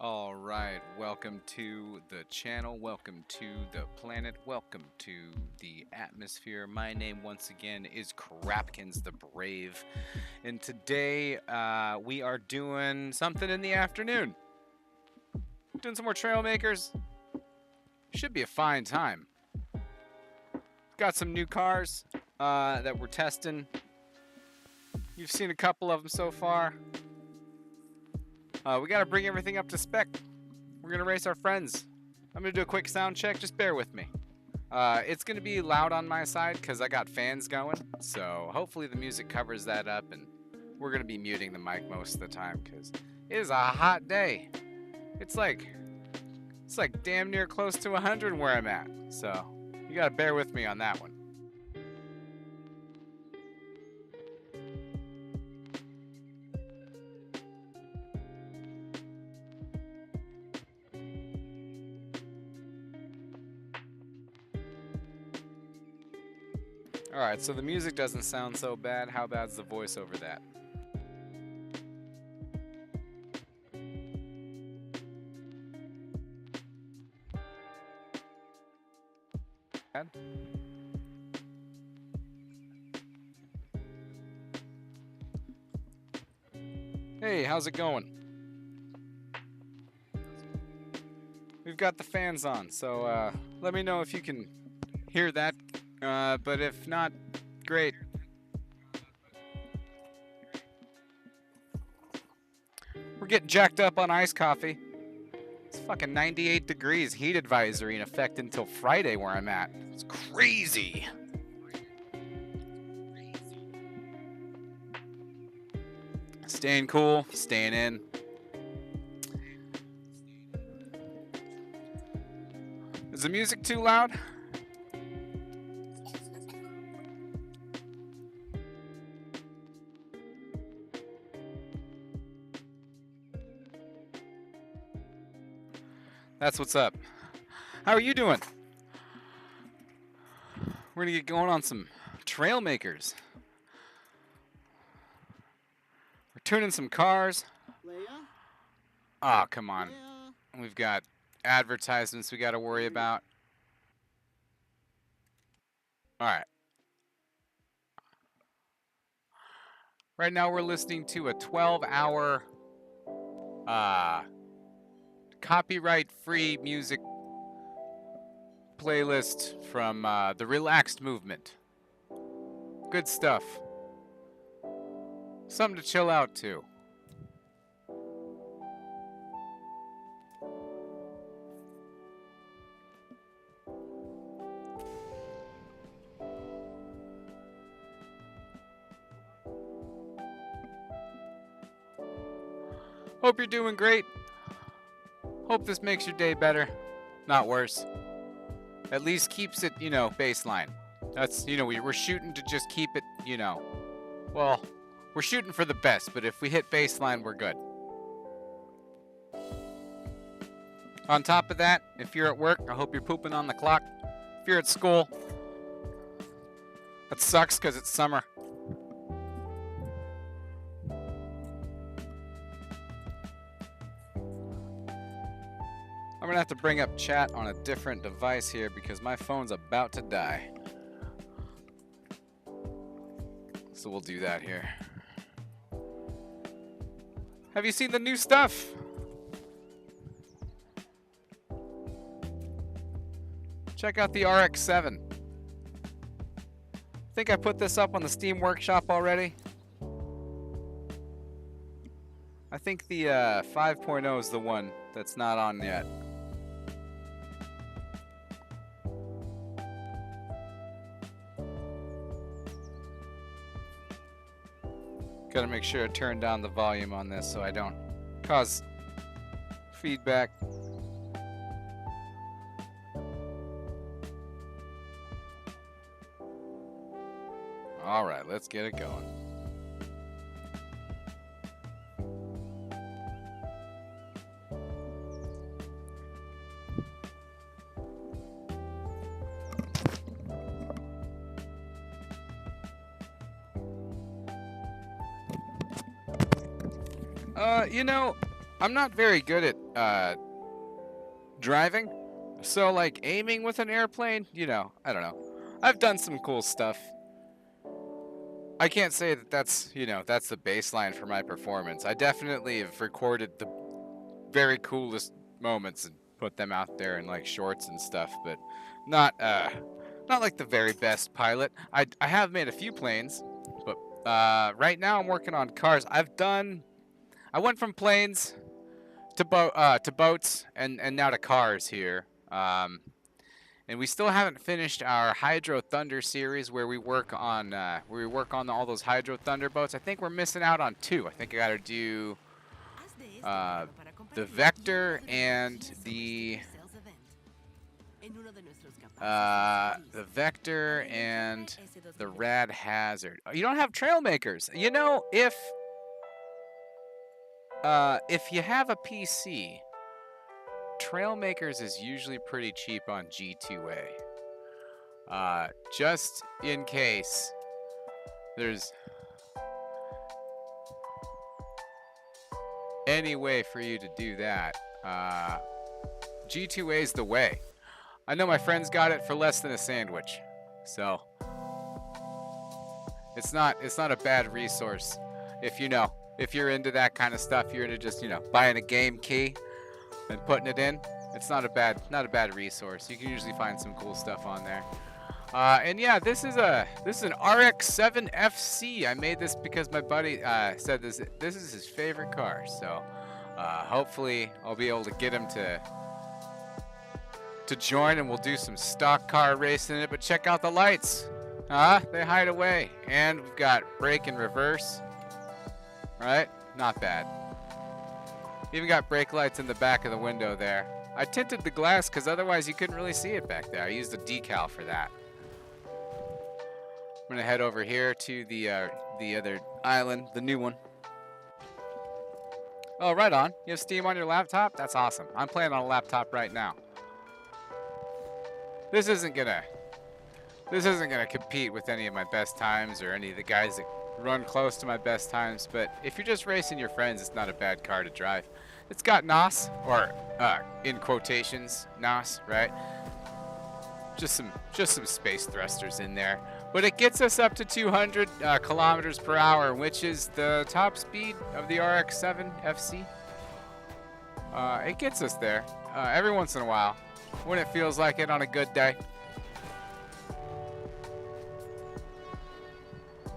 All right, welcome to the channel, welcome to the planet, welcome to the atmosphere. My name once again is Crapkins the Brave, and today we are doing something in the afternoon. Doing some more Trailmakers. Should be a fine time. Got some new cars that we're testing. You've seen a couple of them so far. We got to bring everything up to spec. We're going to race our friends. I'm going to do a quick sound check. Just bear with me. It's going to be loud on my side because I got fans going. So hopefully the music covers that up. And we're going to be muting the mic most of the time because it is a hot day. It's like damn near close to 100 where I'm at. So you got to bear with me on that one. Alright, so the music doesn't sound so bad. How bad's the voice over that? Bad? Hey, how's it going? We've got the fans on, so let me know if you can hear that. But if not, great. We're getting jacked up on iced coffee. It's fucking 98 degrees, heat advisory in effect until Friday where I'm at. It's crazy. Staying cool, staying in. Is the music too loud? That's what's up. How are you doing? We're gonna get going on some Trailmakers. We're tuning some cars. Oh, come on. We've got advertisements we gotta worry about. Alright. Right now we're listening to a 12-hour copyright-free music playlist from the Relaxed Movement. Good stuff. Something to chill out to. Hope you're doing great. Hope this makes your day better, not worse. At least keeps it, baseline. That's, we're shooting to just keep it, well, we're shooting for the best, but if we hit baseline, we're good. On top of that, if you're at work, I hope you're pooping on the clock. If you're at school, that sucks because it's summer. I'm gonna have to bring up chat on a different device here because my phone's about to die. So we'll do that here. Have you seen the new stuff? Check out the RX-7. I think I put this up on the Steam Workshop already. I think the 5.0 is the one that's not on yet. Gotta make sure to turn down the volume on this so I don't cause feedback. Alright, let's get it going. I'm not very good at driving. So like aiming with an airplane, you know, I don't know. I've done some cool stuff. I can't say that that's, you know, that's the baseline for my performance. I definitely have recorded the very coolest moments and put them out there in like shorts and stuff, but not like the very best pilot. I have made a few planes, but right now I'm working on cars. I went from planes to boats and now to cars here. And we still haven't finished our Hydro Thunder series where we work on all those Hydro Thunder boats. I think we're missing out on 2. I think I got to do the Vector and the Rad Hazard. You don't have Trailmakers. You know, if you have a PC, Trailmakers is usually pretty cheap on G2A. Just in case there's any way for you to do that, G2A is the way. I know my friends got it for less than a sandwich, so it's not a bad resource. If you're into that kind of stuff, you're into just, you know, buying a game key and putting it in, it's not a bad resource. You can usually find some cool stuff on there. And yeah, this is an RX-7 FC. I made this because my buddy said this is his favorite car. So hopefully I'll be able to get him to join, and we'll do some stock car racing in it. But check out the lights. They hide away, and we've got brake and reverse. Right? Not bad. Even got brake lights in the back of the window there. I tinted the glass because otherwise you couldn't really see it back there. I used a decal for that. I'm gonna head over here to the other island, the new one. Oh, right on. You have Steam on your laptop? That's awesome. I'm playing on a laptop right now. This isn't gonna compete with any of my best times or any of the guys that run close to my best times, but if you're just racing your friends, it's not a bad car to drive. It's got NOS, or in quotations, NOS, right? Just some space thrusters in there, but it gets us up to 200 kilometers per hour, which is the top speed of the RX-7 FC. It gets us there every once in a while when it feels like it on a good day.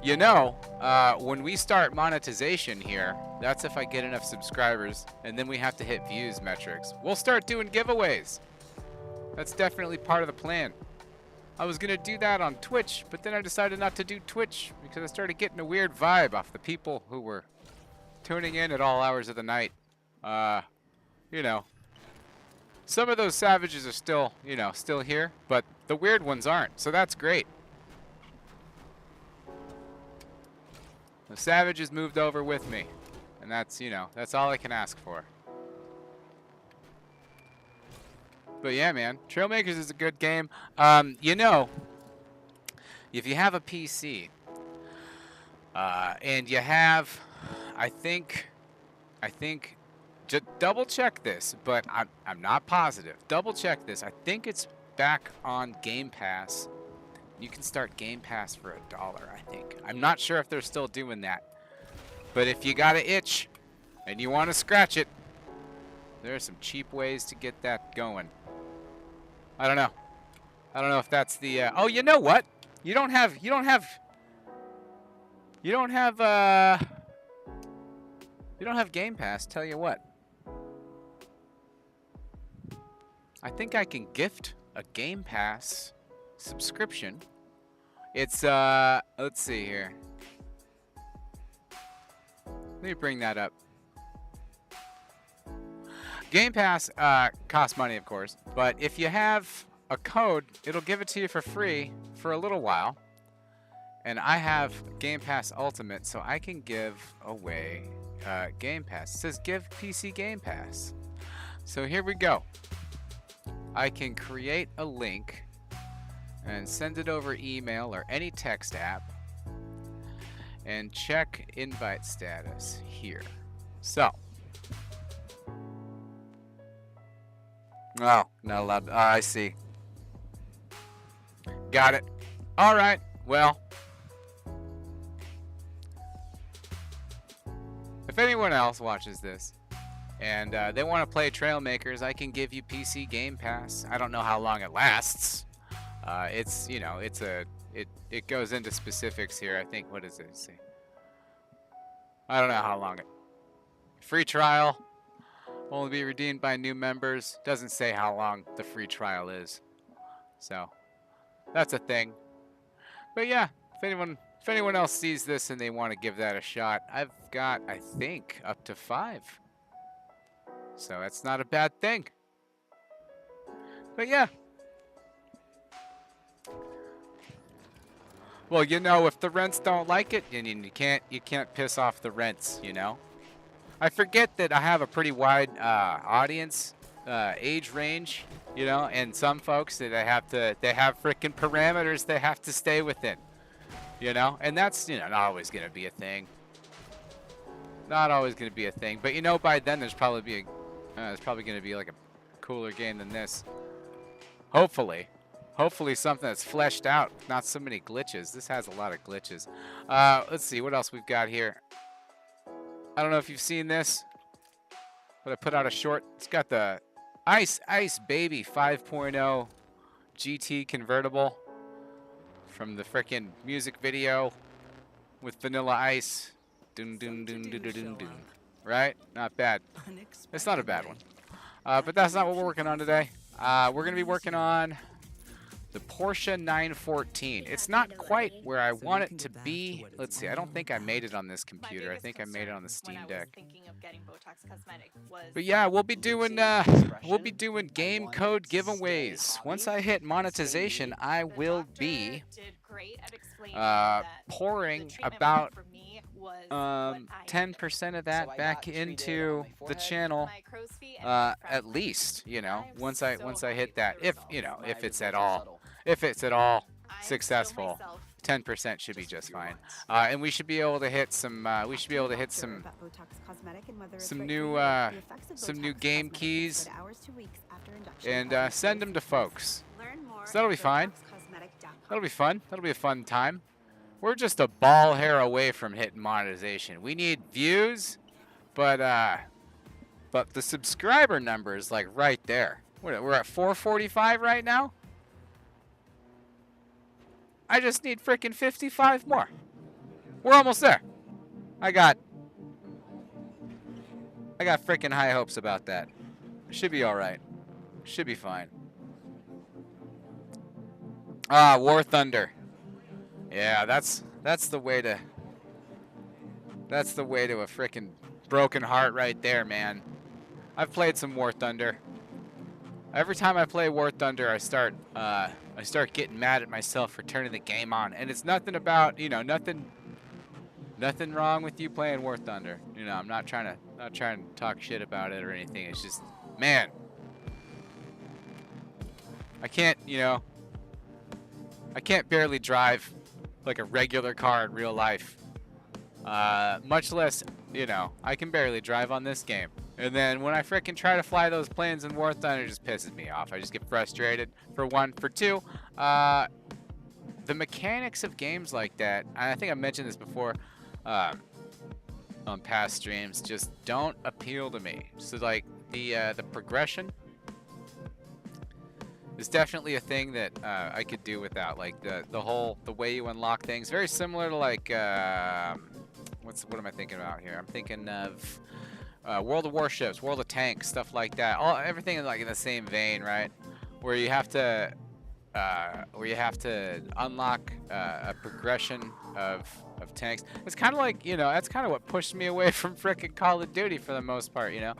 You know, when we start monetization here, that's if I get enough subscribers, and then we have to hit views metrics. We'll start doing giveaways. That's definitely part of the plan. I was going to do that on Twitch, but then I decided not to do Twitch because I started getting a weird vibe off the people who were tuning in at all hours of the night. You know, some of those savages are still here, but the weird ones aren't, so that's great. The savages moved over with me, and that's all I can ask for. But yeah, man, Trailmakers is a good game. You know, if you have a PC, and you have, I think, just double check this, but I'm not positive. Double check this. I think it's back on Game Pass. You can start Game Pass for $1, I think. I'm not sure if they're still doing that. But if you got an itch and you want to scratch it, there are some cheap ways to get that going. I don't know if that's the oh, you know what? You don't have Game Pass, tell you what. I think I can gift a Game Pass subscription. It's let's see here. Let me bring that up. Game Pass costs money, of course, but if you have a code, it'll give it to you for free for a little while. And I have Game Pass Ultimate, so I can give away Game Pass. It says give PC Game Pass. So here we go. I can create a link and send it over email or any text app and check invite status here. So Oh, not allowed. I see. Got it. All right. Well, if anyone else watches this and they want to play Trailmakers, I can give you PC Game Pass. I don't know how long it lasts. It's it goes into specifics here. I think, what does it say? I don't know how long it. Free trial. Only be redeemed by new members. Doesn't say how long the free trial is. So that's a thing. But yeah, if anyone else sees this and they want to give that a shot, I've got, I think, up to 5. So that's not a bad thing. But yeah. Well, you know, if the rents don't like it, you can't piss off the rents, you know. I forget that I have a pretty wide audience age range, you know, and some folks that they have freaking parameters they have to stay within, you know, and that's, you know, not always gonna be a thing. Not always gonna be a thing, but you know, by then there's probably gonna be like a cooler game than this. Hopefully something that's fleshed out, not so many glitches. This has a lot of glitches. Let's see what else we've got here. I don't know if you've seen this, but I put out a short. It's got the Ice Baby 5.0 GT convertible from the frickin' music video with Vanilla Ice. Dun dun dun dun dun dun dun. Right? Not bad. It's not a bad one. But that's not what we're working on today. We're gonna be working on the Porsche 914. It's not quite where I want it to be. Let's see. I don't think I made it on this computer. I think I made it on the Steam Deck. But yeah, we'll be doing game code giveaways. Once I hit monetization, I will be pouring about 10% of that back into the channel, at least, you know, once I hit that, if it's at all successful, 10% should be just fine. And we should be able to hit some new game keys and send them to folks. So that'll be fine. That'll be fun. That'll be a fun time. We're just a ball hair away from hitting monetization. We need views, but the subscriber number is like right there. We're at 445 right now. I just need frickin' 55 more. We're almost there. I got frickin' high hopes about that. Should be all right. Should be fine. War Thunder. Yeah, that's the way to a frickin' broken heart right there, man. I've played some War Thunder. Every time I play War Thunder, I start getting mad at myself for turning the game on, and it's nothing about, you know, nothing wrong with you playing War Thunder. You know, I'm not trying to talk shit about it or anything. It's just, man, I can't barely drive like a regular car in real life. Much less, you know, I can barely drive on this game. And then when I frickin' try to fly those planes in War Thunder, it just pisses me off. I just get frustrated, for one. For two, the mechanics of games like that, I think I mentioned this before on past streams, just don't appeal to me. So like the progression is definitely a thing that I could do without. Like the way you unlock things, very similar to like what am I thinking about here? I'm thinking of World of Warships, World of Tanks, stuff like that. Everything is like in the same vein, right? Where you have to unlock a progression of tanks. It's kind of like, you know, that's kind of what pushed me away from frickin' Call of Duty for the most part. You know,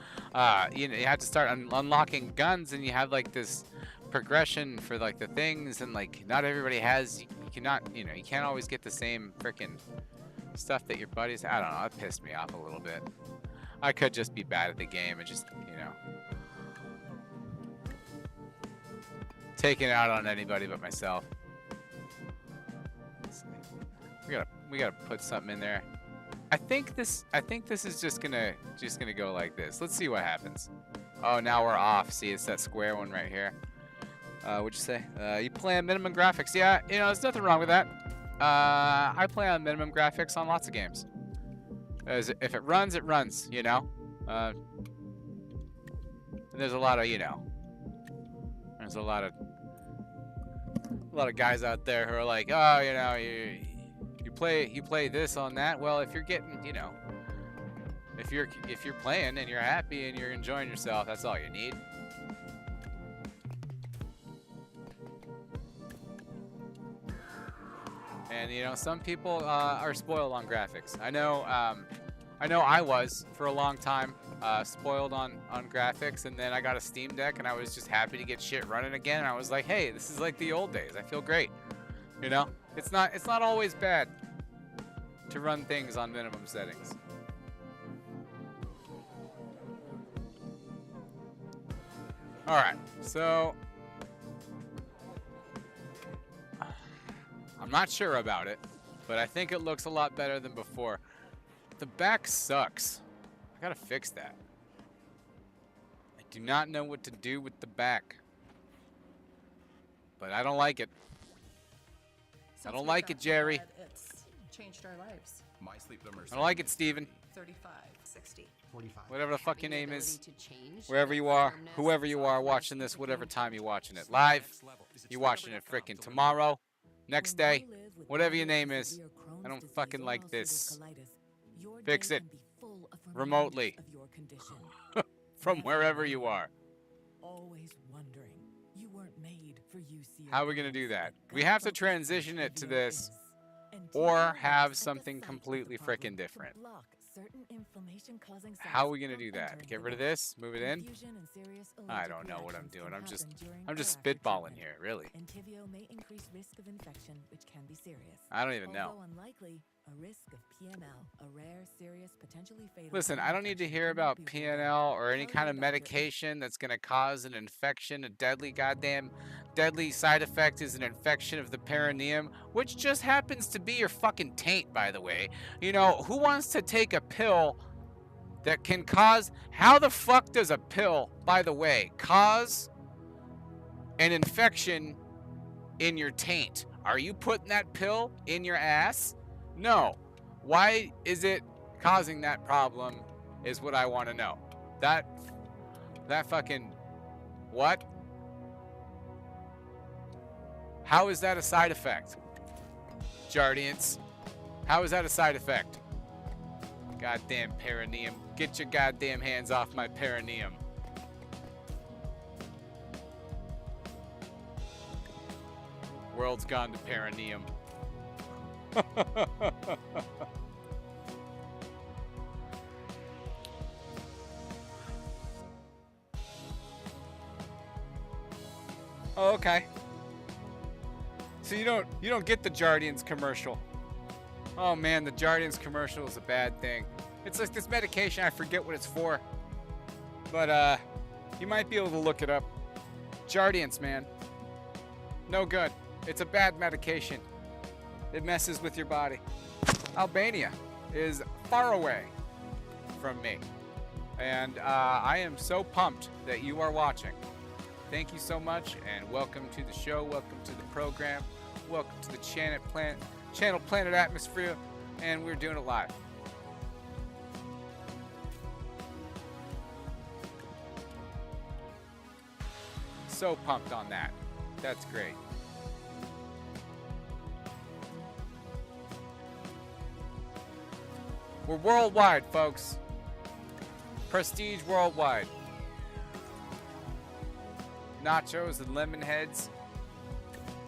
you have to start unlocking guns, and you have like this progression for like the things, and like not everybody has. You can't always get the same frickin' stuff that your buddies. I don't know. It pissed me off a little bit. I could just be bad at the game and just, you know, taking it out on anybody but myself. Let's see. We gotta put something in there. I think this is just gonna go like this. Let's see what happens. Oh, now we're off. See, it's that square one right here. What'd you say? You play on minimum graphics. Yeah, you know, there's nothing wrong with that. I play on minimum graphics on lots of games. If it runs, it runs, you know? There's a lot of, you know, there's a lot of guys out there who are like, oh, you know, you play this on that. Well, if you're getting, you know, if you're playing and you're happy and you're enjoying yourself, that's all you need. And you know, some people are spoiled on graphics. I know I was for a long time spoiled on graphics, and then I got a Steam Deck, and I was just happy to get shit running again. And I was like, hey, this is like the old days. I feel great. You know, it's not always bad to run things on minimum settings. All right, so I'm not sure about it, but I think it looks a lot better than before. The back sucks. I gotta fix that. I do not know what to do with the back, but I don't like it. I don't like it, Jerry. It's changed our lives. My sleep numbers. I don't like it, Steven. 35, 60, 45. Whatever the fuck your name is, Change, wherever you are, whoever you are watching this, whatever time you're watching it. Live, you're watching it frickin' tomorrow, next day, whatever your name is. I don't fucking like this. Fix it remotely from wherever you are. Always wondering, you weren't made for UC. How are we gonna do that? We have to transition it to this, or have something completely frickin' different. How are we gonna do that? Get rid of this? Move it in? I don't know what I'm doing. I'm just spitballing here, really. I don't even know. Listen, I don't need to hear about PNL or any kind of medication that's gonna cause an infection. A deadly side effect is an infection of the perineum, which just happens to be your fucking taint, by the way. You know, who wants to take a pill that can cause... How the fuck does a pill, by the way, cause an infection in your taint? Are you putting that pill in your ass? No. Why is it causing that problem is what I want to know. That fucking... What? How is that a side effect? Jardians. How is that a side effect? Goddamn perineum. Get your goddamn hands off my perineum. World's gone to perineum. Oh, okay. So you don't get the Jardians commercial. Oh man, the Jardians commercial is a bad thing. It's like this medication, I forget what it's for. But you might be able to look it up. Jardians, man. No good. It's a bad medication. It messes with your body. Albania is far away from me. And I am so pumped that you are watching. Thank you so much, and welcome to the show, welcome to the program, welcome to the channel Planet Atmosphere, and we're doing it live. So pumped on that. That's great. We're worldwide, folks. Prestige worldwide. Nachos and lemon heads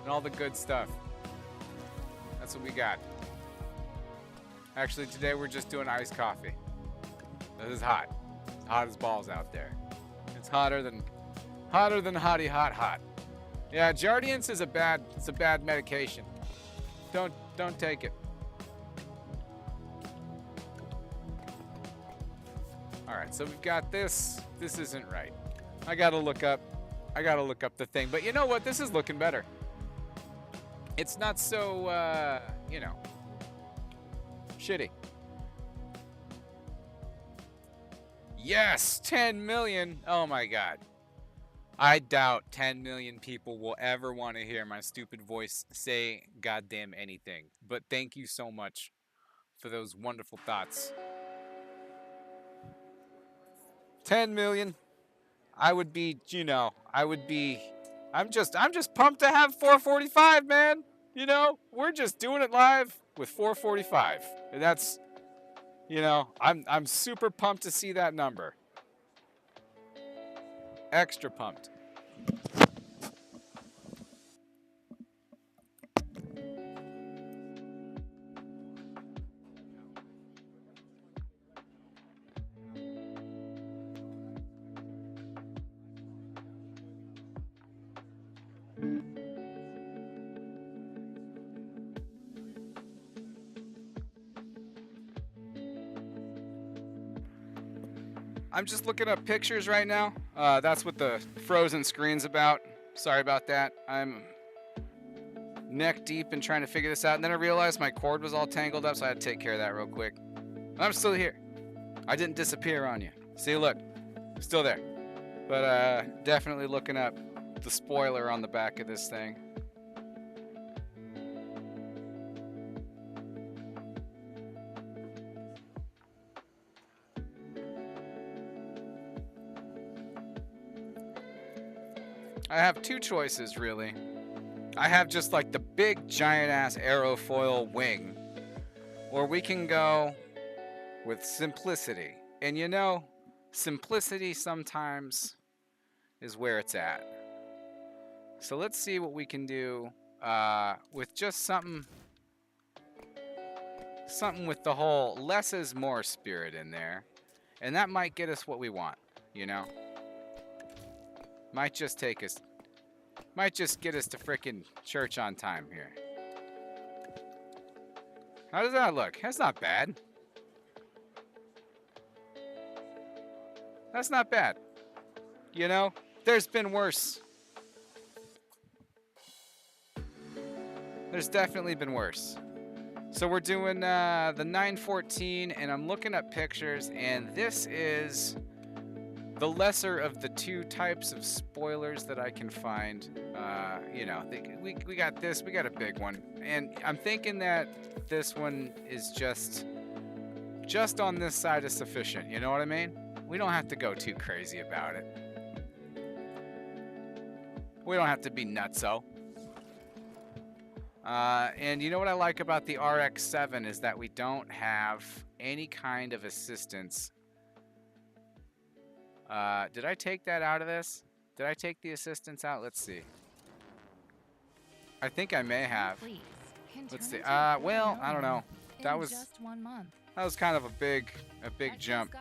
and all the good stuff. That's what we got. Actually, today we're just doing iced coffee. This is hot. It's hot as balls out there. It's hotter than hotty hot. Yeah, Jardiance is a bad medication. Don't take it. All right, so we've got this. This isn't right. I gotta look up the thing. But you know what? This is looking better. It's not so, you know, shitty. Yes, 10 million. Oh my god. I doubt 10 million people will ever want to hear my stupid voice say goddamn anything. But thank you so much for those wonderful thoughts. 10 million. I would be, I'm just pumped to have 445, man. We're just doing it live with 445. And that's, I'm super pumped to see that number. Extra pumped. I'm just looking up pictures right now. That's what the frozen screen's about. Sorry about that. I'm neck deep in trying to figure this out. And then I realized my cord was all tangled up, so I had to take care of that real quick. I'm still here. I didn't disappear on you. See, look. Still there. But definitely looking up the spoiler on the back of this thing. I have two choices, really. I have just like the big giant ass aerofoil wing, or we can go with simplicity. And simplicity sometimes is where it's at. So let's see what we can do with just something with the whole less is more spirit in there. And that might get us what we want, Might just get us to frickin' church on time here. How does that look? That's not bad. That's not bad. There's been worse. There's definitely been worse. So we're doing the 914, and I'm looking at pictures, and this is the lesser of the two types of spoilers that I can find. We got this, we got a big one, and I'm thinking that this one is just on this side is sufficient. You know what I mean? We don't have to go too crazy about it. We don't have to be nutso. And you know what I like about the RX-7 is that we don't have any kind of assistance. Did I take that out of this? Did I take the assistance out? Let's see. I think I may have. Let's see. Well, I don't know. That was just 1 month. That was kind of a big jump.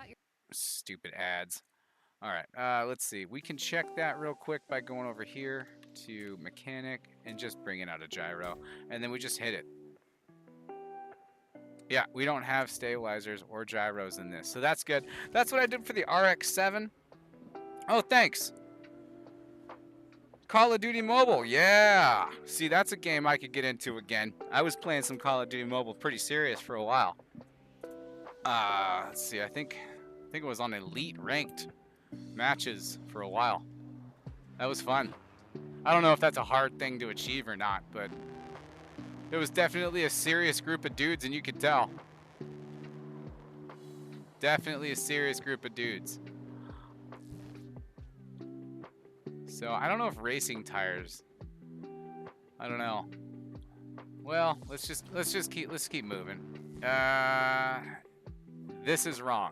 Stupid ads. All right. Let's see. We can check that real quick by going over here to mechanic and just bringing out a gyro, and then we just hit it. Yeah, we don't have stabilizers or gyros in this, so that's good. That's what I did for the RX-7. Oh, thanks. Call of Duty Mobile, yeah. See, that's a game I could get into again. I was playing some Call of Duty Mobile pretty serious for a while. Let's see. I think it was on elite ranked matches for a while. That was fun. I don't know if that's a hard thing to achieve or not, but it was definitely a serious group of dudes, and you could tell. Definitely a serious group of dudes. So I don't know if racing tires. I don't know. Well, let's keep moving. This is wrong.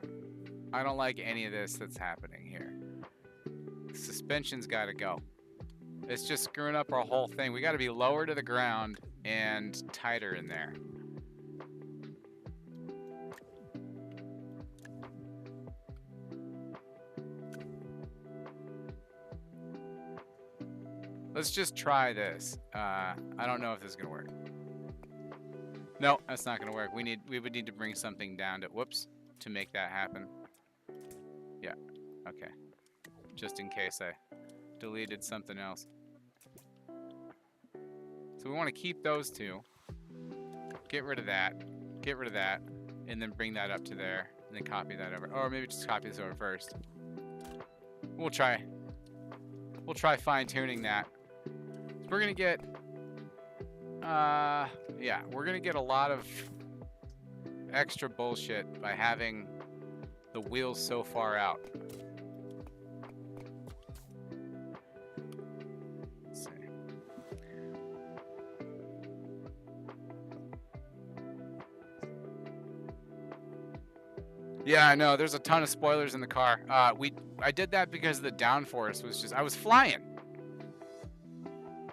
I don't like any of this that's happening here. Suspension's got to go. It's just screwing up our whole thing. We got to be lower to the ground and tighter in there. Let's just try this. I don't know if this is gonna work. No, that's not gonna work. We would need to bring something down to to make that happen. Yeah. Okay. Just in case I deleted something else. So we want to keep those two. Get rid of that. Get rid of that. And then bring that up to there. and then copy that over. Or maybe just copy this over first. We'll try fine-tuning that. So we're gonna get, yeah, we're gonna get a lot of extra bullshit by having the wheels so far out. Let's see. Yeah, I know. There's a ton of spoilers in the car. I did that because the downforce was just, I was flying.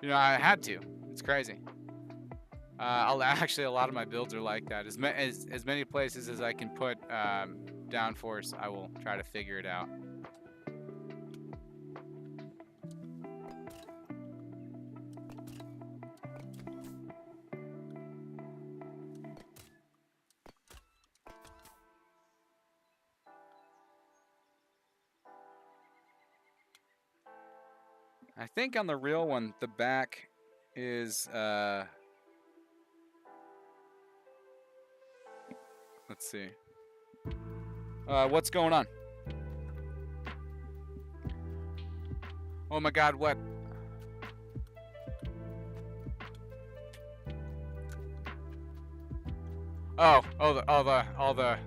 You know, I had to. It's crazy. Actually, a lot of my builds are like that. As many places as I can put downforce, I will try to figure it out. I think on the real one, the back is, let's see. What's going on? Oh my God, what? All the all the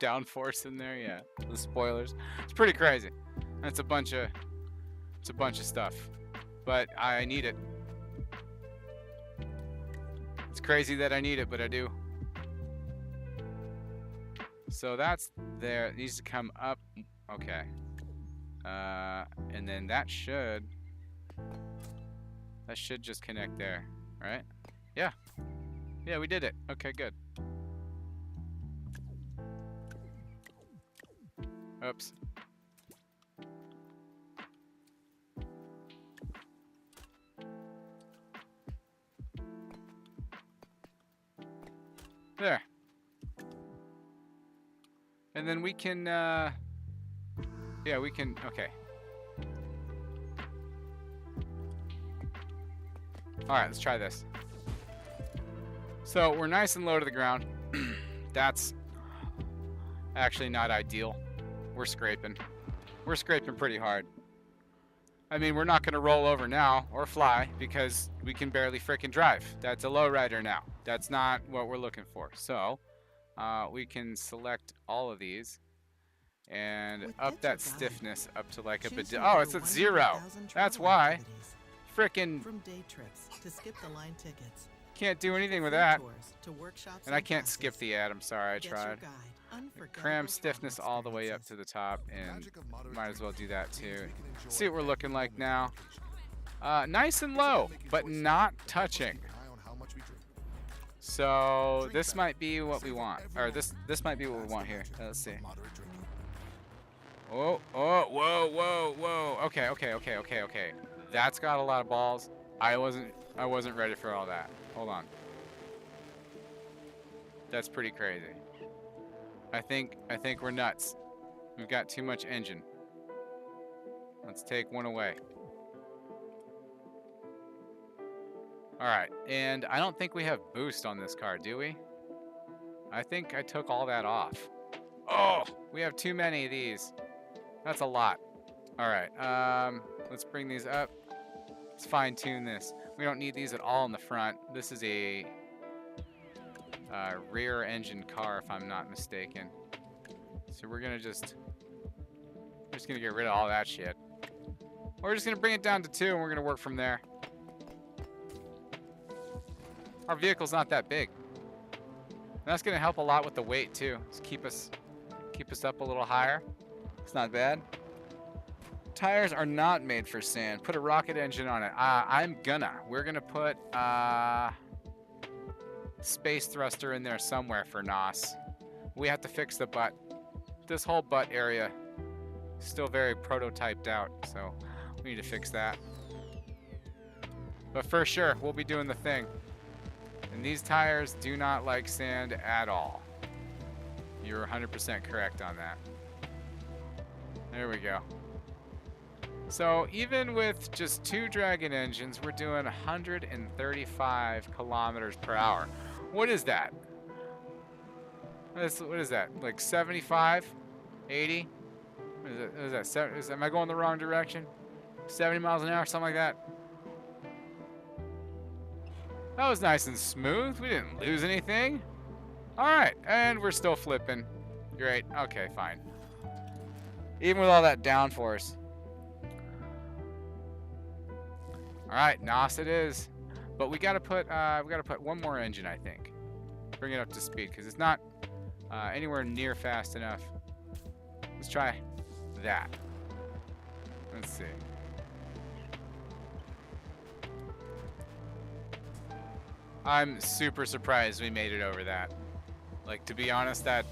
downforce in there, yeah. The spoilers. It's pretty crazy. It's a bunch of stuff. But I need it. It's crazy that I need it, but I do. So that's there. It needs to come up. Okay. And then that should just connect there, right? Yeah. Yeah, we did it. Okay, good. Oops. There. And then we can, yeah, we can, okay. All right, let's try this. So we're nice and low to the ground. That's actually not ideal. We're scraping. We're scraping pretty hard. I mean, we're not going to roll over now or fly because we can barely frickin' drive. That's a lowrider now. That's not what we're looking for. So we can select all of these and up that stiffness up to like a bit. Oh, it's at 0. That's why. Frickin' From day trips to skip the line tickets. Can't do anything with that. And I can't skip the ad. I'm sorry, I tried. Cram stiffness all the way up to the top, and might as well do that too. See what we're looking like now. Nice and low, but not touching. So this might be what we want, or this might be what we want here. Let's see. Oh, whoa. Okay. That's got a lot of balls. I wasn't ready for all that. Hold on. That's pretty crazy. I think we're nuts. We've got too much engine. Let's take one away. All right, and I don't think we have boost on this car, do we? I think I took all that off. Oh, we have too many of these. That's a lot. All right, let's bring these up. Let's fine tune this. We don't need these at all in the front. This is a rear engine car, if I'm not mistaken. So we're just gonna get rid of all that shit. We're just gonna bring it down to 2, and we're gonna work from there. Our vehicle's not that big. And that's gonna help a lot with the weight too. Just keep us up a little higher. It's not bad. Tires are not made for sand. Put a rocket engine on it. We're gonna put space thruster in there somewhere for NOS. We have to fix the butt. This whole butt area is still very prototyped out, so we need to fix that. But for sure, we'll be doing the thing. And these tires do not like sand at all. You're 100% correct on that. There we go. So even with just 2 Dragon engines, we're doing 135 kilometers per hour. What is that? What is that? Like 75? 80? What is that? Am I going the wrong direction? 70 miles an hour, something like that. That was nice and smooth. We didn't lose anything. All right, and we're still flipping. Great. Okay, fine. Even with all that downforce. All right, NOS it is. But we gotta put one more engine, I think. Bring it up to speed because it's not anywhere near fast enough. Let's try that. Let's see. I'm super surprised we made it over that. Like, to be honest, that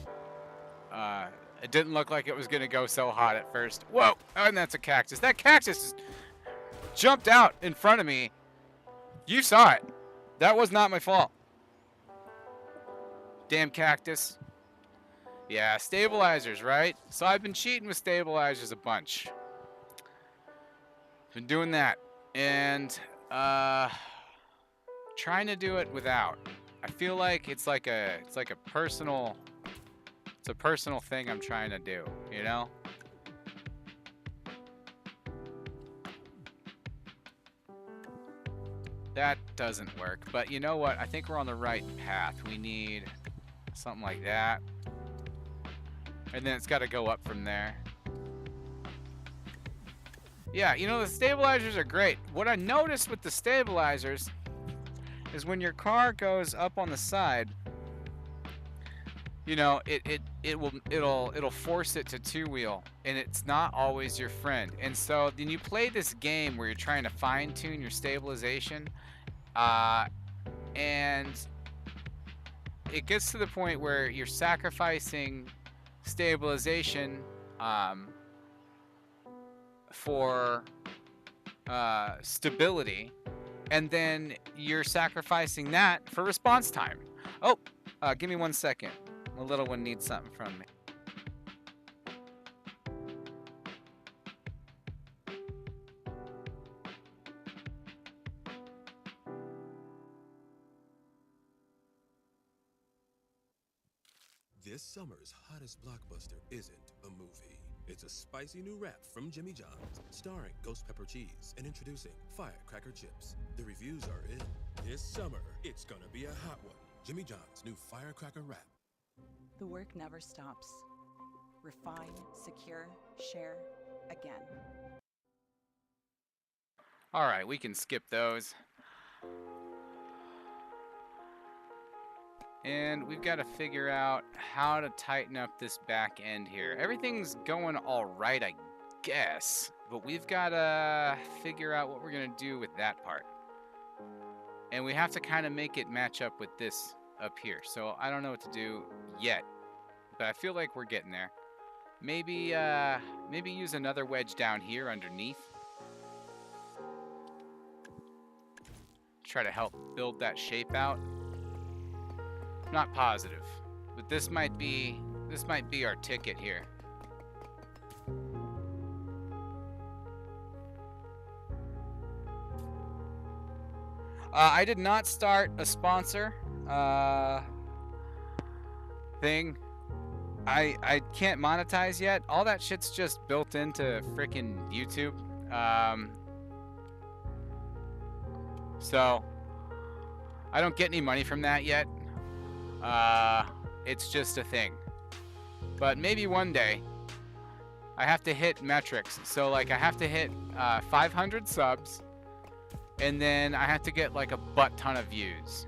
it didn't look like it was gonna go so hot at first. Whoa! And that's a cactus. That cactus just jumped out in front of me. You saw it. That was not my fault. Damn cactus. Yeah, stabilizers, right? So I've been cheating with stabilizers a bunch. Been doing that. And trying to do it without. I feel like it's like a personal thing I'm trying to do, you know? That doesn't work, but you know what? I think we're on the right path. We need something like that. And then it's got to go up from there. Yeah, you know, the stabilizers are great. What I noticed with the stabilizers is when your car goes up on the side, you know, it'll force it to two-wheel, and it's not always your friend. And so then you play this game where you're trying to fine-tune your stabilization, and it gets to the point where you're sacrificing stabilization for stability, and then you're sacrificing that for response time. Oh, give me 1 second. My little one needs something from me. This summer's hottest blockbuster isn't a movie. It's a spicy new wrap from Jimmy John's, starring ghost pepper cheese and introducing firecracker chips. The reviews are in. This summer, it's gonna be a hot one. Jimmy John's new firecracker wrap. The work never stops. Refine, secure, share, again. All right, we can skip those. And we've got to figure out how to tighten up this back end here. Everything's going all right, I guess, but we've got to figure out what we're going to do with that part. And we have to kind of make it match up with this up here. So I don't know what to do yet, but I feel like we're getting there. Maybe use another wedge down here underneath. Try to help build that shape out. Not positive, but this might be our ticket here. I did not start a sponsor thing. I can't monetize yet. All that shit's just built into freaking YouTube. So I don't get any money from that yet. It's just a thing. But maybe one day I have to hit metrics. So like I have to hit 500 subs, and then I have to get like a butt ton of views,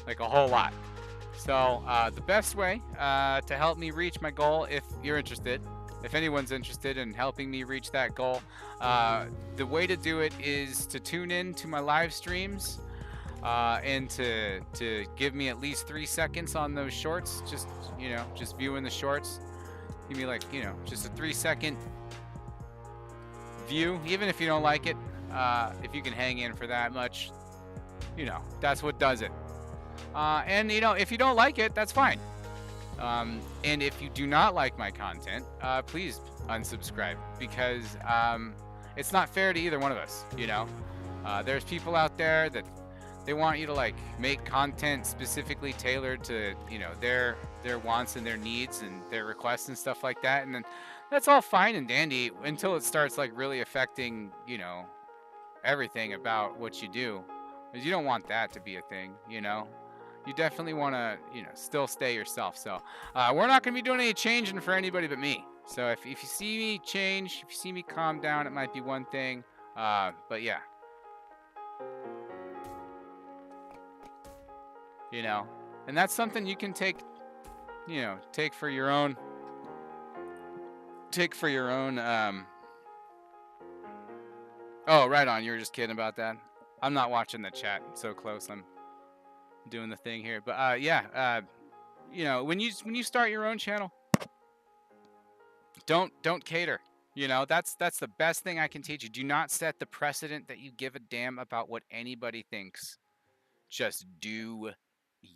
like a whole lot. So the best way to help me reach my goal, if you're interested, if anyone's interested in helping me reach that goal, the way to do it is to tune in to my live streams. And to give me at least 3 seconds on those shorts, just viewing the shorts. Give me like, just a 3-second view, even if you don't like it. If you can hang in for that much, that's what does it. And if you don't like it, that's fine. And if you do not like my content, please unsubscribe, because it's not fair to either one of us. There's people out there that They want you to like make content specifically tailored to, you know, their wants and their needs and their requests and stuff like that. And then that's all fine and dandy until it starts like really affecting, you know, everything about what you do. Because you don't want that to be a thing, you know. You definitely want to, you know, still stay yourself. So we're not going to be doing any changing for anybody but me. So if you see me change, if you see me calm down, it might be one thing. But yeah. You know, and that's something you can take, you know, take for your own, oh, right on. You were just kidding about that. I'm not watching the chat so close. I'm doing the thing here. But yeah, you know, when you start your own channel, don't cater. You know, that's the best thing I can teach you. Do not set the precedent that you give a damn about what anybody thinks. Just do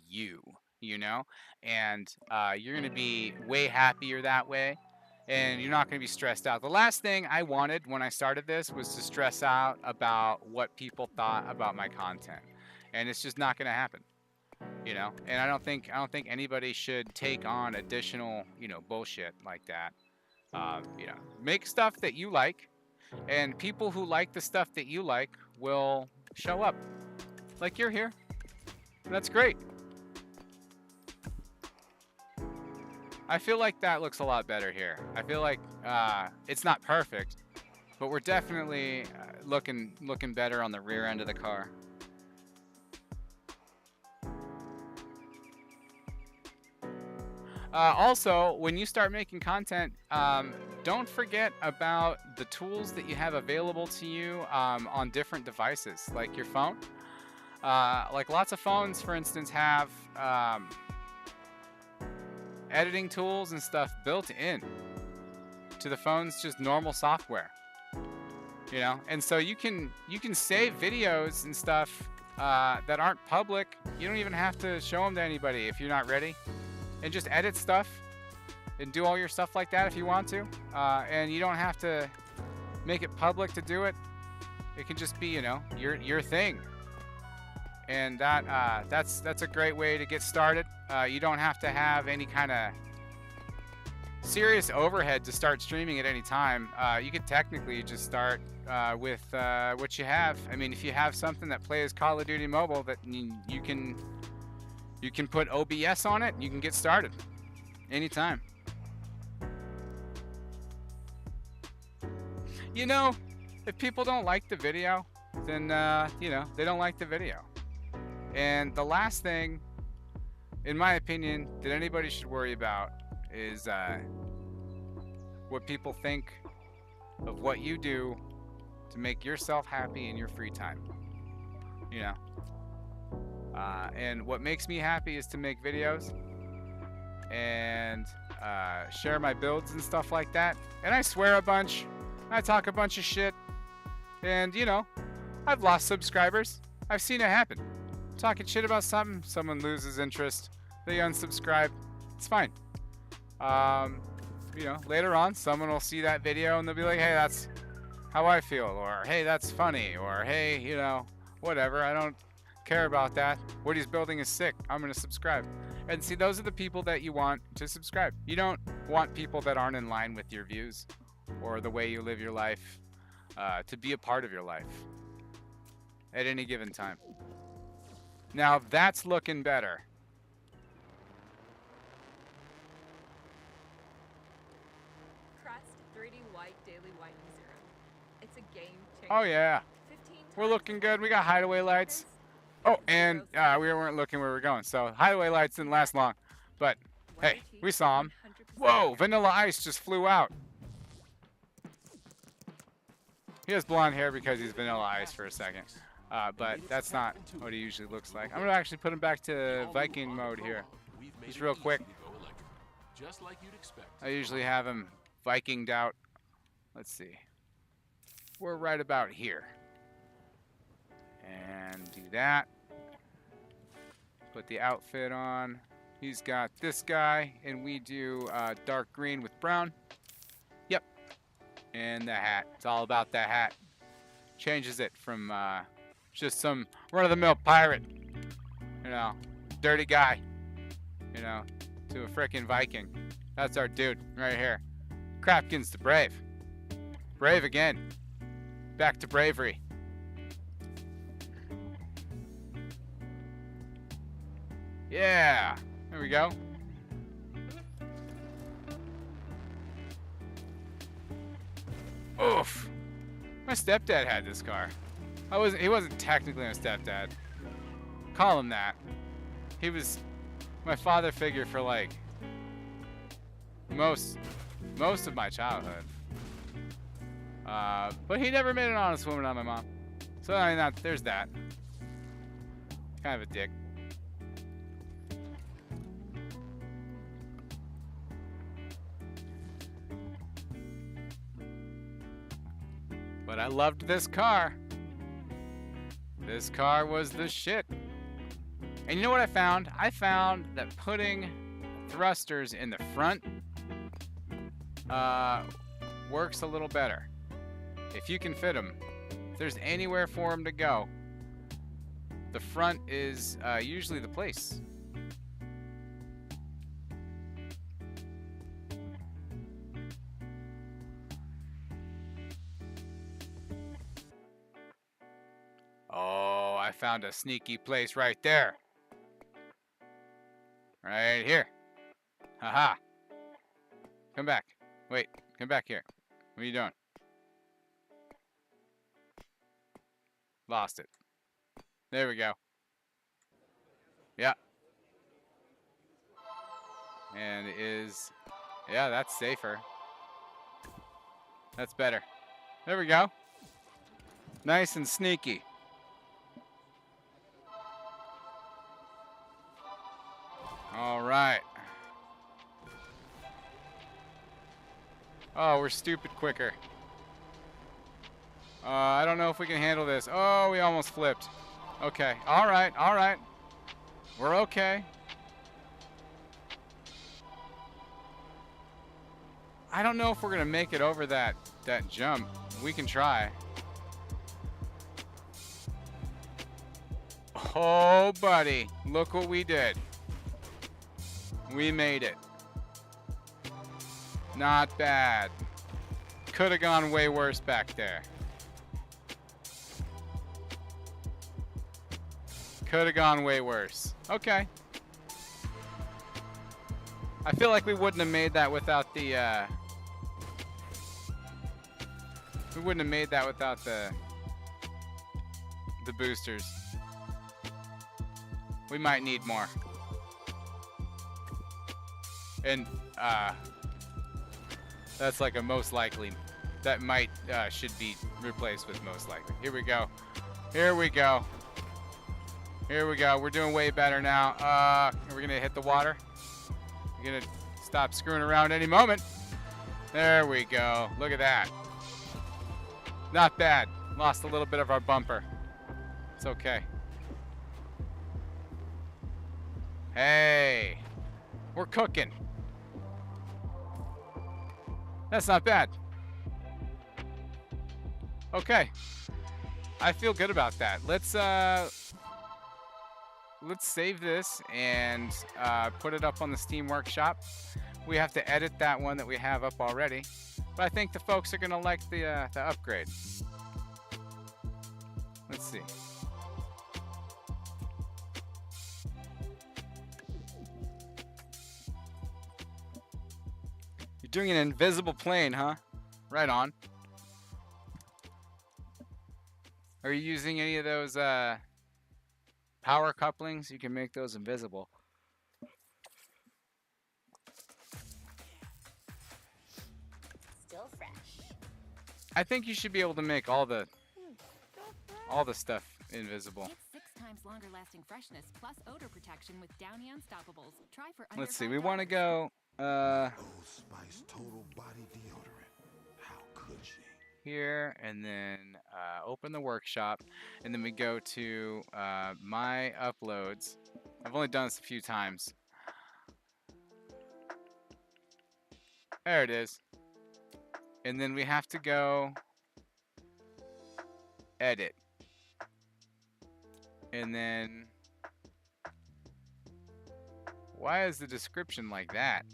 you, you know, and you're gonna be way happier that way, and you're not gonna be stressed out. The last thing I wanted when I started this was to stress out about what people thought about my content, and it's just not gonna happen, you know. And I don't think anybody should take on additional, you know, bullshit like that. You know, make stuff that you like, and people who like the stuff that you like will show up, like you're here. That's great. I feel like that looks a lot better here. I feel like it's not perfect, but we're definitely looking better on the rear end of the car. Also, when you start making content, don't forget about the tools that you have available to you on different devices, like your phone. Like lots of phones, for instance, have editing tools and stuff built in to the phone's just normal software, you know. And so you can save videos and stuff that aren't public. You don't even have to show them to anybody if you're not ready, and just edit stuff and do all your stuff like that if you want to, and you don't have to make it public to do it. It can just be, you know, your thing. And that's a great way to get started. You don't have to have any kind of serious overhead to start streaming at any time. You could technically just start with what you have. I mean, if you have something that plays Call of Duty Mobile, that you can put OBS on it, you can get started anytime. You know, if people don't like the video, then you know, they don't like the video. And the last thing, in my opinion, that anybody should worry about is what people think of what you do to make yourself happy in your free time. You know? And what makes me happy is to make videos and share my builds and stuff like that. And I swear a bunch. I talk a bunch of shit. And, you know, I've lost subscribers. I've seen it happen. Talking shit about something, someone loses interest, they unsubscribe. It's fine. You know, later on, someone will see that video and they'll be like, hey, that's how I feel, or hey, that's funny, or hey, you know, whatever. I don't care about that. What he's building is sick. I'm gonna subscribe. And see, those are the people that you want to subscribe. You don't want people that aren't in line with your views or the way you live your life to be a part of your life at any given time. Now that's looking better. Crest 3D White Daily Whitening Serum. It's a game changer. Oh yeah, we're looking good. We got hideaway lights. Oh, and we weren't looking where we were going, so hideaway lights didn't last long. But hey, we saw them. Whoa, Vanilla Ice just flew out. He has blonde hair because he's Vanilla Ice for a second. But that's not what he usually looks like. I'm going to actually put him back to Viking mode here. Just real quick. I usually have him Vikinged out. Let's see. We're right about here. And do that. Put the outfit on. He's got this guy, and we do dark green with brown. Yep. And the hat. It's all about the hat. Changes it from Just some run-of-the-mill pirate. You know, dirty guy. You know, to a frickin' Viking. That's our dude right here. Crapkins the Brave. Brave again. Back to bravery. Yeah. There we go. Oof. My stepdad had this car. He wasn't technically my stepdad. Call him that. He was my father figure for like most of my childhood. But he never made an honest woman out of my mom. So I mean, there's that. Kind of a dick. But I loved this car. This car was the shit. And you know what I found? I found that putting thrusters in the front works a little better. If you can fit them, if there's anywhere for them to go, the front is usually the place. Oh, I found a sneaky place right there. Right here. Haha. Come back. Wait, come back here. What are you doing? Lost it. There we go. Yeah. And yeah, that's safer. That's better. There we go. Nice and sneaky. All right. Oh, we're stupid quicker. I don't know if we can handle this. Oh, we almost flipped. Okay. All right. All right. We're okay. I don't know if we're going to make it over that jump. We can try. Oh, buddy. Look what we did. We made it. Not bad. Could have gone way worse back there. Could have gone way worse. Okay. I feel like we wouldn't have made that without the we wouldn't have made that without the boosters. We might need more. And that's like a most likely. That might should be replaced with most likely. Here we go. Here we go. Here we go. We're doing way better now. We're gonna hit the water. We're gonna stop screwing around any moment. There we go. Look at that. Not bad. Lost a little bit of our bumper. It's okay. Hey, we're cooking. That's not bad. Okay. I feel good about that. Let's save this and put it up on the Steam Workshop. We have to edit that one that we have up already, but I think the folks are gonna like the upgrade. Let's see. You're doing an invisible plane, huh? Right on. Are you using any of those power couplings? You can make those invisible. Still fresh. I think you should be able to make all the stuff invisible. Get 6 times longer lasting freshness plus odor protection with Downy Unstoppables. Try for under Let's see. We $5. want to go Old Spice total body deodorant. How could she? here and then open the workshop, and then we go to my uploads. I've only done this a few times. There it is. And then we have to go edit. And then, why is the description like that?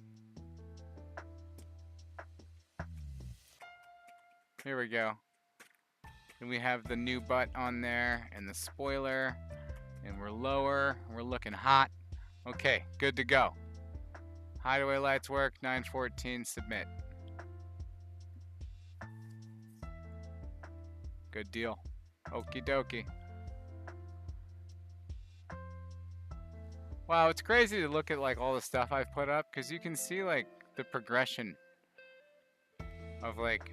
Here we go. And we have the new butt on there and the spoiler. And we're lower. We're looking hot. Okay, good to go. Hideaway lights work. 914, submit. Good deal. Okie dokie. Wow, it's crazy to look at like all the stuff I've put up because you can see like the progression of like,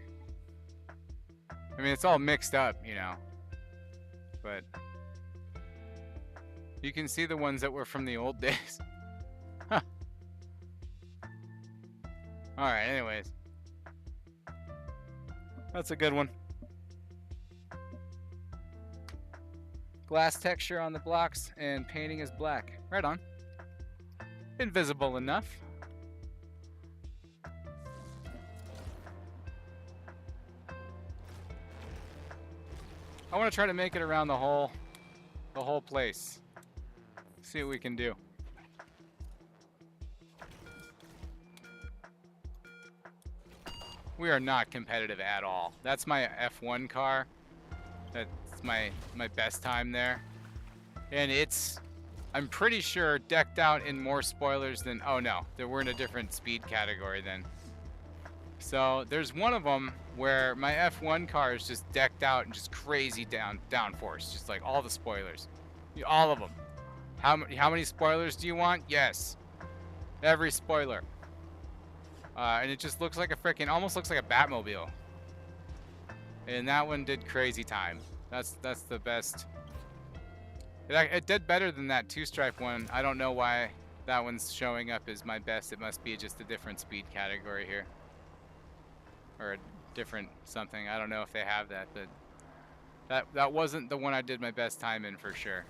I mean, it's all mixed up, you know, but you can see the ones that were from the old days. Huh. All right, anyways. That's a good one. Glass texture on the blocks and painting is black. Right on. Invisible enough. I want to try to make it around the whole place. See what we can do. We are not competitive at all. That's my F1 car. That's my best time there. And it's, I'm pretty sure, decked out in more spoilers than, oh no, we're in a different speed category then. So there's one of them where my F1 car is just decked out and just crazy downforce, just like all the spoilers, all of them. How many spoilers do you want? Yes, every spoiler. And it just looks like a freaking, almost looks like a Batmobile. And that one did crazy time. That's the best. It did better than that two-stripe one. I don't know why that one's showing up as my best. It must be just a different speed category here. Or a different something. I don't know if they have that, but that wasn't the one I did my best time in for sure.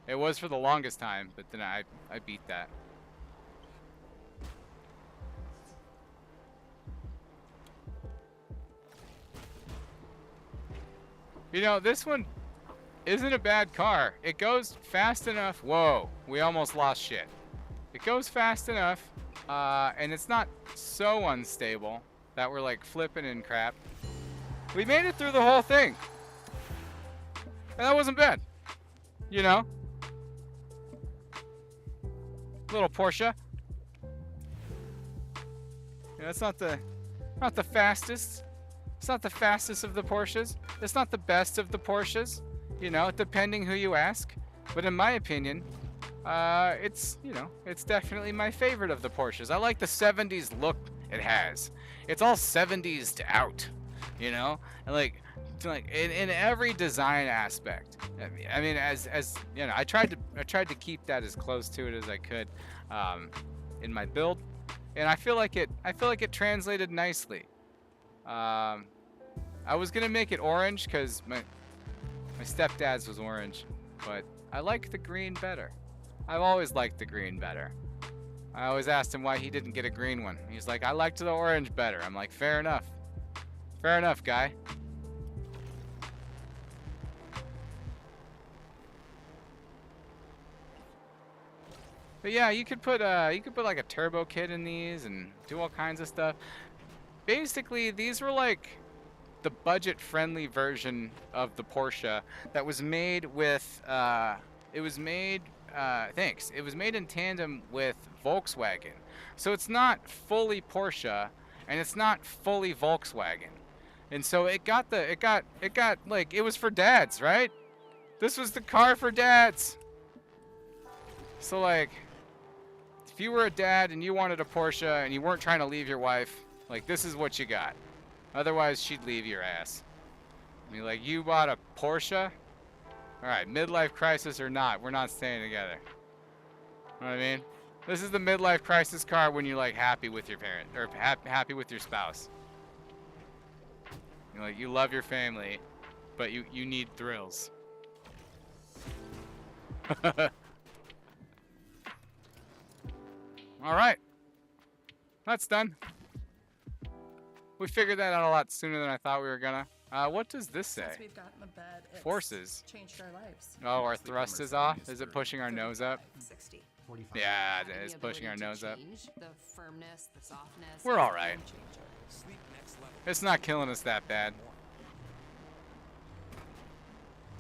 It was for the longest time, but then I beat that. You know, this one isn't a bad car. It goes fast enough. Whoa, we almost lost shit. It goes fast enough, and it's not so unstable that we're like flipping and crap. We made it through the whole thing. And that wasn't bad. You know? Little Porsche. Yeah, it's not the fastest. It's not the fastest of the Porsches. It's not the best of the Porsches, you know, depending who you ask. But in my opinion, it's, you know, it's definitely my favorite of the Porsches. I like the 70s look it has. It's all 70s to out, you know, and like in every design aspect. I mean, as you know, I tried to keep that as close to it as I could in my build, and I feel like it translated nicely. I was gonna make it orange because my stepdad's was orange, but I like the green better. I've always liked the green better. I always asked him why he didn't get a green one. He's like, I liked the orange better. I'm like, fair enough. Fair enough, guy. But yeah, you could put like a turbo kit in these and do all kinds of stuff. Basically, these were like the budget-friendly version of the Porsche that was made with, it was made in tandem with Volkswagen. So it's not fully Porsche, and it's not fully Volkswagen. And so it got like, it was for dads, right? This was the car for dads. So like, if you were a dad and you wanted a Porsche and you weren't trying to leave your wife, like, this is what you got. Otherwise, she'd leave your ass. I mean, like, you bought a Porsche? Alright, midlife crisis or not, we're not staying together. You know what I mean? This is the midlife crisis car when you're, like, happy with your parent, or happy with your spouse. You're like, you love your family, but you need thrills. Alright. That's done. We figured that out a lot sooner than I thought we were gonna. What does this say? Since we've gotten the bed, it's Forces. changed our lives. Oh, our thrust is off? Is it pushing our nose up? 60. Yeah, Having it is the pushing our ability to nose up. change, the firmness, the softness. We're is a alright. game changer. It's not killing us that bad.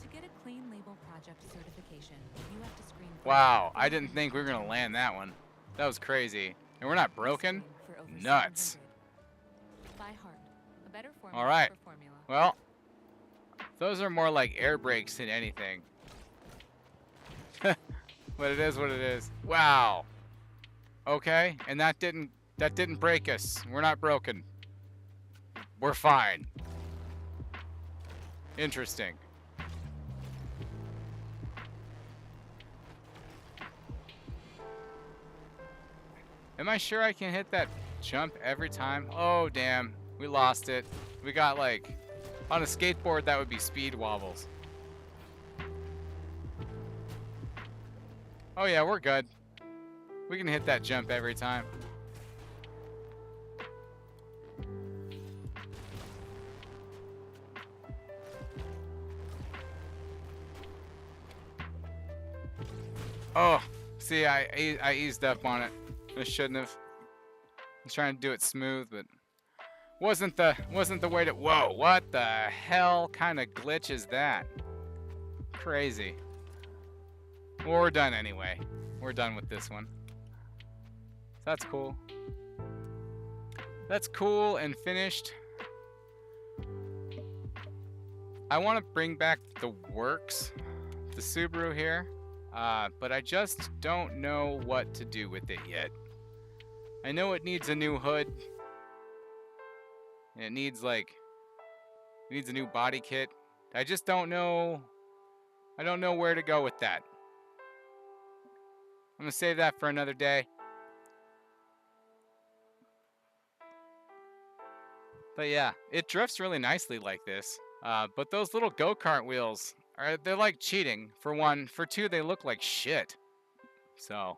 To get a clean label project certification, you have to screen. Wow, I didn't think we were gonna land that one. That was crazy. And we're not broken? Nuts. By heart, a better formula Alright. for formula. Well, those are more like air brakes than anything. But it is what it is. Wow. Okay, and that didn't break us. We're not broken. We're fine. Interesting. Am I sure I can hit that jump every time? Oh, damn. We lost it. We got, like, on a skateboard, that would be speed wobbles. Oh, yeah, we're good. We can hit that jump every time. Oh, see, I eased up on it. I shouldn't have. I was trying to do it smooth, but wasn't the way to. Whoa! What the hell kind of glitch is that? Crazy. Well, we're done anyway. We're done with this one. That's cool. That's cool and finished. I want to bring back the works, the Subaru here, but I just don't know what to do with it yet. I know it needs a new hood. And it needs a new body kit. I just don't know. I don't know where to go with that. I'm gonna save that for another day. But yeah, it drifts really nicely like this. But those little go-kart wheels, they're like cheating, for one. For two, they look like shit. So,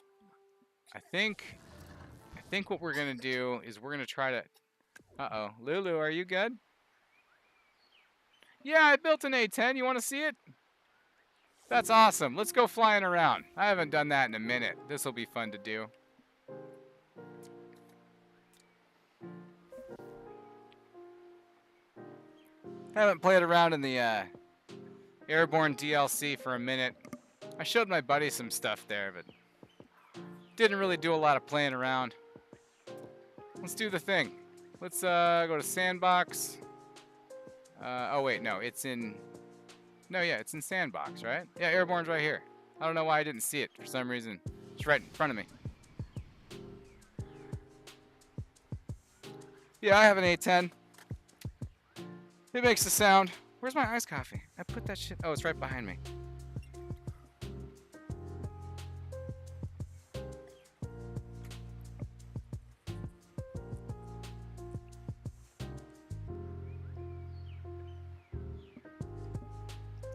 I think what we're gonna do is we're gonna try to... Uh-oh. Lulu, are you good? Yeah, I built an A10. You want to see it? That's awesome. Let's go flying around. I haven't done that in a minute. This will be fun to do. Haven't played around in the Airborne DLC for a minute. I showed my buddy some stuff there, but didn't really do a lot of playing around. Let's do the thing. Let's go to Sandbox. Oh wait, no, it's in... No, yeah, it's in Sandbox, right? Yeah, Airborne's right here. I don't know why I didn't see it for some reason. It's right in front of me. Yeah, I have an A10. It makes a sound. Where's my iced coffee? I put that shit... Oh, it's right behind me.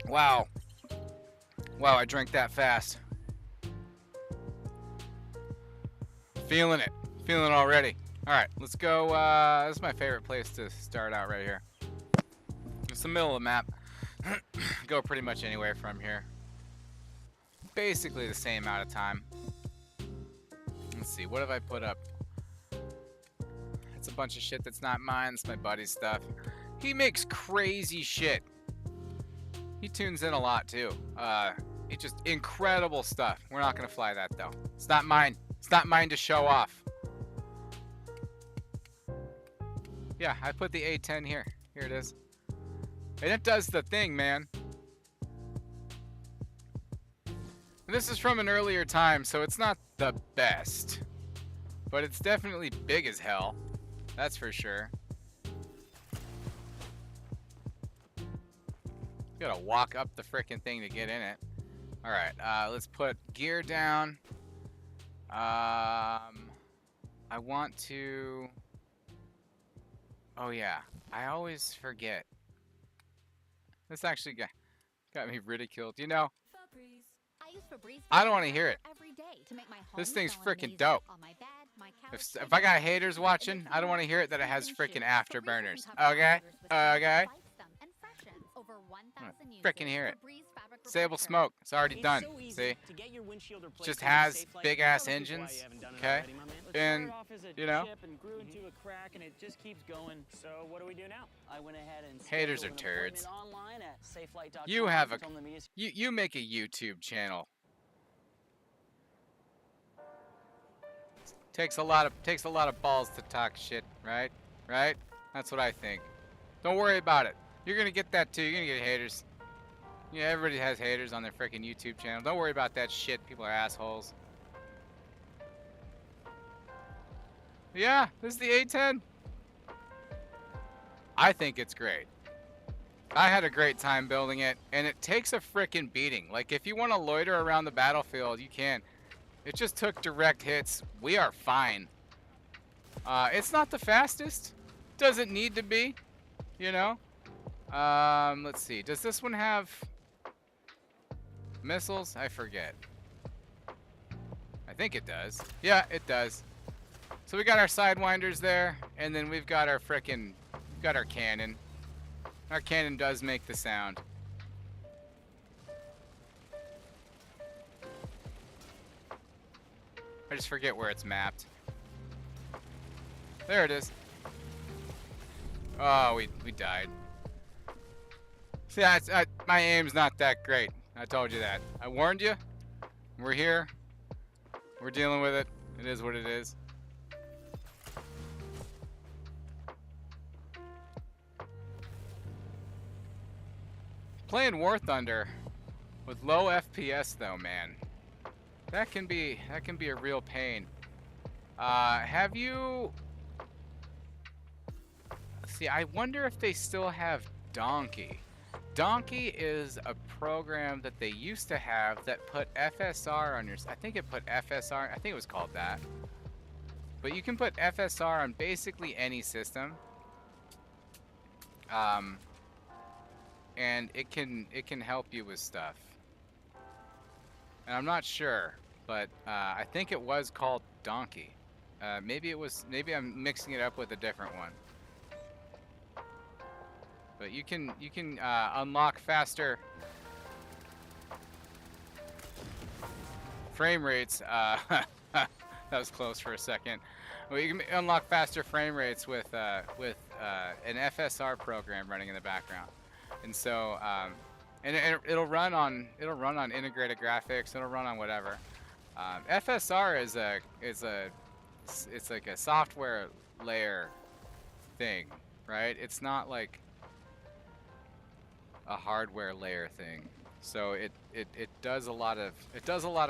Wow. Wow, I drank that fast. Feeling it. Feeling it already. Alright, let's go. This is my favorite place to start out right here. It's the middle of the map. Go pretty much anywhere from here. Basically the same amount of time. Let's see, what have I put up? It's a bunch of shit that's not mine. It's my buddy's stuff. He makes crazy shit. He tunes in a lot too. It's just incredible stuff. We're not gonna fly that though. It's not mine. It's not mine to show off. Yeah, I put the A10 here. Here it is. And it does the thing, man. This is from an earlier time, so it's not the best. But it's definitely big as hell. That's for sure. You gotta walk up the frickin' thing to get in it. Alright, let's put gear down. I want to... Oh yeah, I always forget. This actually got me ridiculed. You know, I don't want to hear it. This thing's freaking dope. If I got haters watching, I don't want to hear it that it has freaking afterburners. Okay? Okay? Frickin' hear it. Disable smoke. It's already done. See? Just has big ass engines. Okay? And you know, and it just keeps going. So what do we do now? I went ahead and haters are turds. You have a you make a YouTube channel. Takes a lot of balls to talk shit, right? Right? That's what I think. Don't worry about it. You're gonna get that too. You're gonna get haters. Yeah, everybody has haters on their freaking YouTube channel. Don't worry about that shit. People are assholes. Yeah, this is the A10. I think it's great. I had a great time building it, and it takes a frickin' beating. Like, if you want to loiter around the battlefield, you can. It just took direct hits. We are fine. It's not the fastest. Doesn't need to be, you know. Let's see. Does this one have missiles? I forget. I think it does. Yeah, it does. So we got our sidewinders there, and then we've got our got our cannon. Our cannon does make the sound. I just forget where it's mapped. There it is. Oh, we died. See, my aim's not that great. I told you that. I warned you. We're here. We're dealing with it. It is what it is. Playing War Thunder with low FPS though, man. That can be a real pain. Have you... See, I wonder if they still have Donkey. Donkey is a program that they used to have that put FSR on your... I think it put FSR... I think it was called that. But you can put FSR on basically any system. And it can help you with stuff. And I'm not sure, but I think it was called Donkey. Maybe I'm mixing it up with a different one. But you can unlock faster frame rates. That was close for a second. Well, you can unlock faster frame rates with an FSR program running in the background. And so, and it'll run on integrated graphics. It'll run on whatever. FSR it's like a software layer thing, right? It's not like a hardware layer thing. So it does a lot of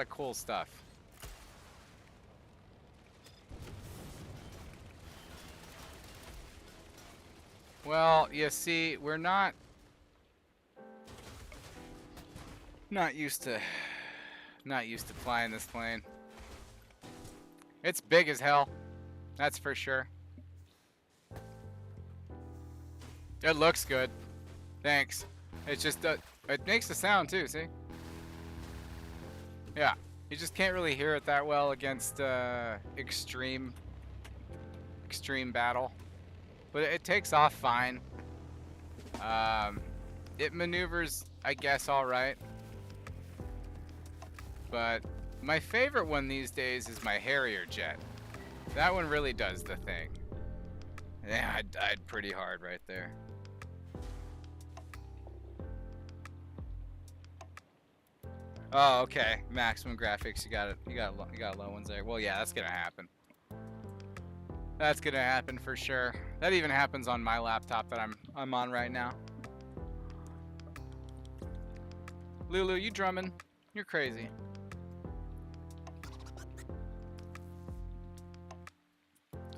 cool stuff. Well, you see, we're not used to flying this plane. It's big as hell, that's for sure. It looks good, thanks. It's just it makes the sound too. See? Yeah, you just can't really hear it that well against extreme battle, but it takes off fine. It maneuvers, I guess, all right. But my favorite one these days is my Harrier jet. That one really does the thing. Yeah, I died pretty hard right there. Oh, okay. Maximum graphics. You got low ones there. Well, yeah, that's gonna happen. That's gonna happen for sure. That even happens on my laptop that I'm on right now. Lulu, you drumming? You're crazy.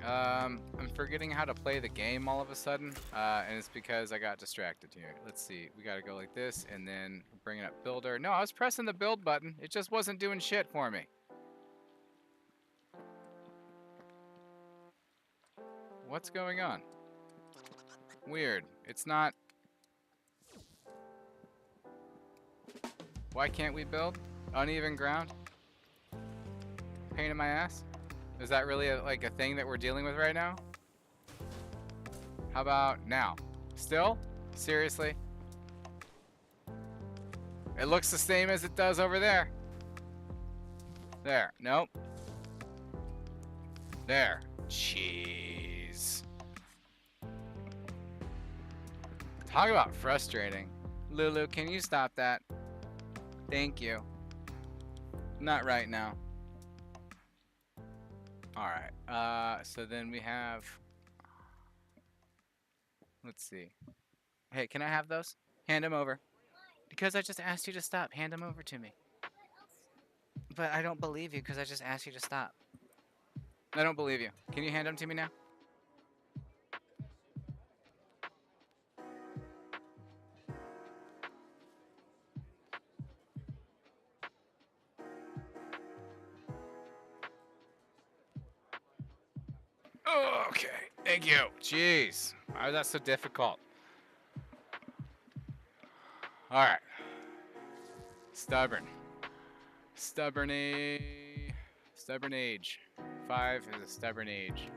I'm forgetting how to play the game all of a sudden, and it's because I got distracted here. Let's see, we gotta go like this, and then bring up builder. No, I was pressing the build button. It just wasn't doing shit for me. What's going on? Weird. It's not... Why can't we build? Uneven ground? Pain in my ass? Is that really like a thing that we're dealing with right now? How about now? Still? Seriously? It looks the same as it does over there. There. Nope. There. Jeez. Talk about frustrating. Lulu, can you stop that? Thank you. Not right now. Alright. So then we have... Let's see. Hey, can I have those? Hand them over. Because I just asked you to stop. Hand them over to me. But I don't believe you because I just asked you to stop. I don't believe you. Can you hand them to me now? Okay. Thank you. Jeez. Why is that so difficult? Alright. Stubborn. Stubborn age. 5 is a stubborn age.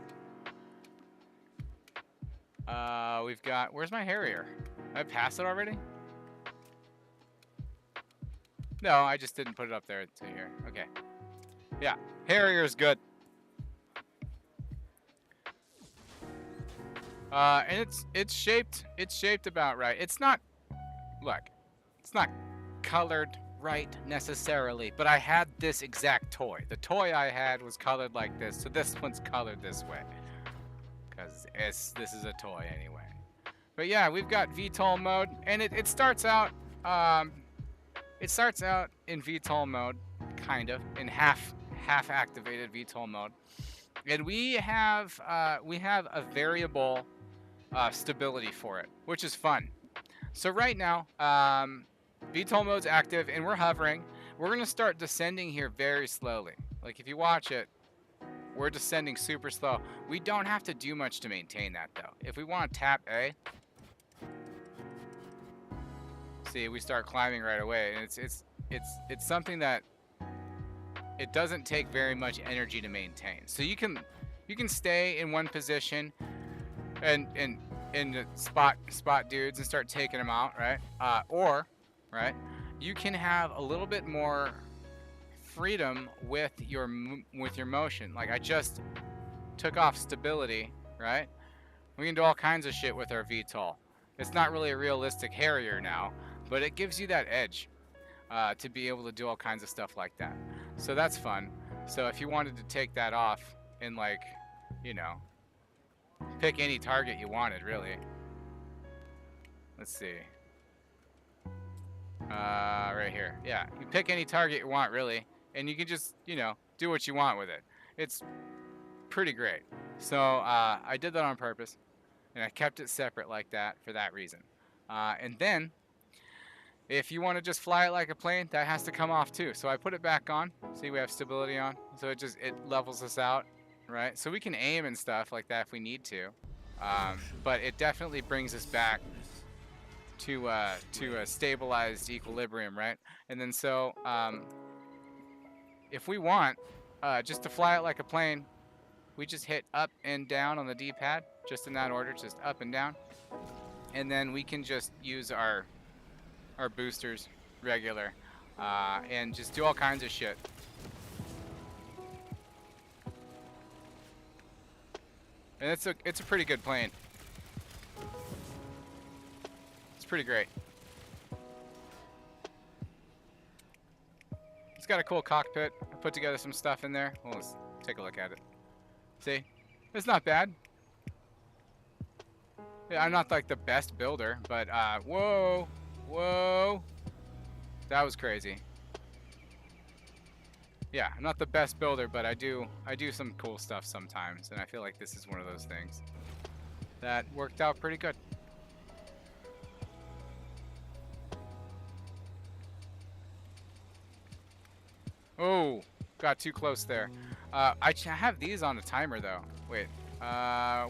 We've got... Where's my Harrier? Did I pass it already? No, I just didn't put it up there to here. Okay. Yeah. Harrier's good. And it's shaped about right. It's not... Look. It's not colored right necessarily, but I had this exact toy. The toy I had was colored like this, so this one's colored this way. Because this is a toy anyway. But yeah, we've got VTOL mode, and it starts out in VTOL mode, kind of, in half activated VTOL mode. And we have a variable stability for it, which is fun. So right now, VTOL mode's active and we're hovering. We're going to start descending here very slowly. Like if you watch it, we're descending super slow. We don't have to do much to maintain that though. If we want to tap A, see, we start climbing right away, and it's something that it doesn't take very much energy to maintain. So you can stay in one position and spot dudes and start taking them out, right? Or right, you can have a little bit more freedom with your motion. Like I just took off stability, right? We can do all kinds of shit with our VTOL. It's not really a realistic Harrier now, but it gives you that edge to be able to do all kinds of stuff like that. So that's fun. So if you wanted to take that off and, like, you know, pick any target you wanted, really. Let's see. Right here. Yeah, you pick any target you want, really, and you can just, you know, do what you want with it. It's pretty great. So I did that on purpose, and I kept it separate like that for that reason. And then, if you want to just fly it like a plane, that has to come off too. So I put it back on. See, we have stability on, so it levels us out, right? So we can aim and stuff like that if we need to, but it definitely brings us back to a stabilized equilibrium, right? And then so if we want just to fly it like a plane, we just hit up and down on the D-pad, just in that order, just up and down, and then we can just use our boosters regular and just do all kinds of shit. And it's a pretty good plane. It's pretty great. It's got a cool cockpit. I put together some stuff in there. Well, let's take a look at it. See? It's not bad. Yeah, I'm not like the best builder, but whoa. Whoa. That was crazy. Yeah, I'm not the best builder, but I do some cool stuff sometimes, and I feel like this is one of those things that worked out pretty good. Oh, got too close there. I have these on a timer though. Wait,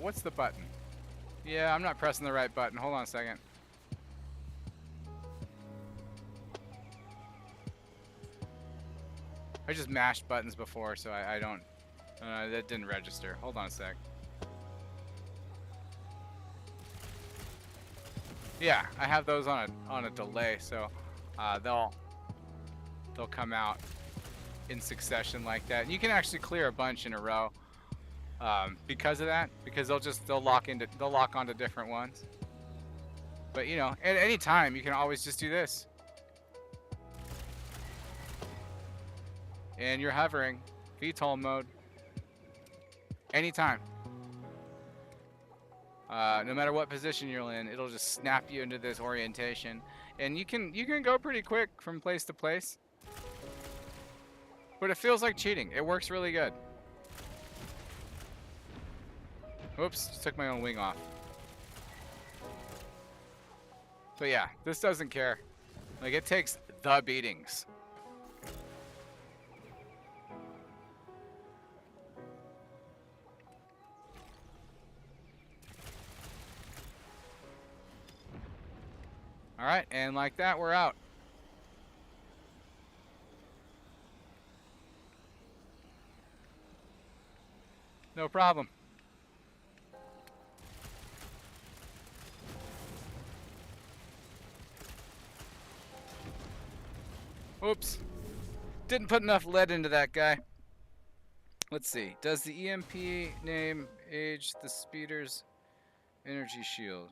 what's the button? Yeah, I'm not pressing the right button. Hold on a second. I just mashed buttons before, so I don't... that didn't register. Hold on a sec. Yeah, I have those on a delay, so they'll they'll come out in succession like that. And you can actually clear a bunch in a row because of that, because they'll lock onto different ones. But you know, at any time you can always just do this. And you're hovering, VTOL mode, anytime. No matter what position you're in, it'll just snap you into this orientation, and you can go pretty quick from place to place. But it feels like cheating. It works really good. Oops, just took my own wing off. But yeah, this doesn't care. Like, it takes the beatings. All right, and like that, we're out. No problem. Oops. Didn't put enough lead into that guy. Let's see. Does the EMP name age the speeder's energy shield?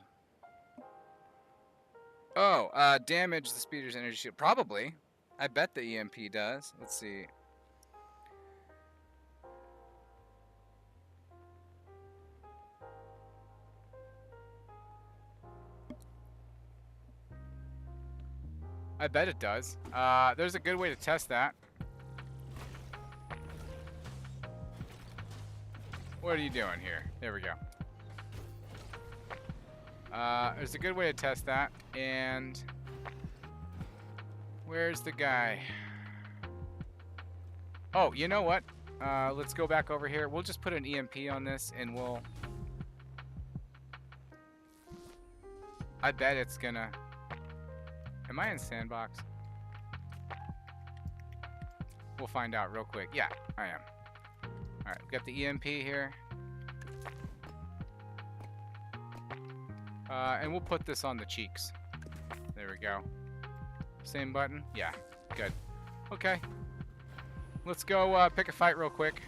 Oh, damage the speeder's energy shield. Probably. I bet the EMP does. Let's see. I bet it does. There's a good way to test that. What are you doing here? There we go. There's a good way to test that. And where's the guy? Oh, you know what? Let's go back over here. We'll just put an EMP on this, and we'll... I bet it's gonna... Am I in sandbox? We'll find out real quick. Yeah, I am. Alright, we got the EMP here. And we'll put this on the cheeks. There we go. Same button? Yeah, good. Okay. Let's go pick a fight real quick.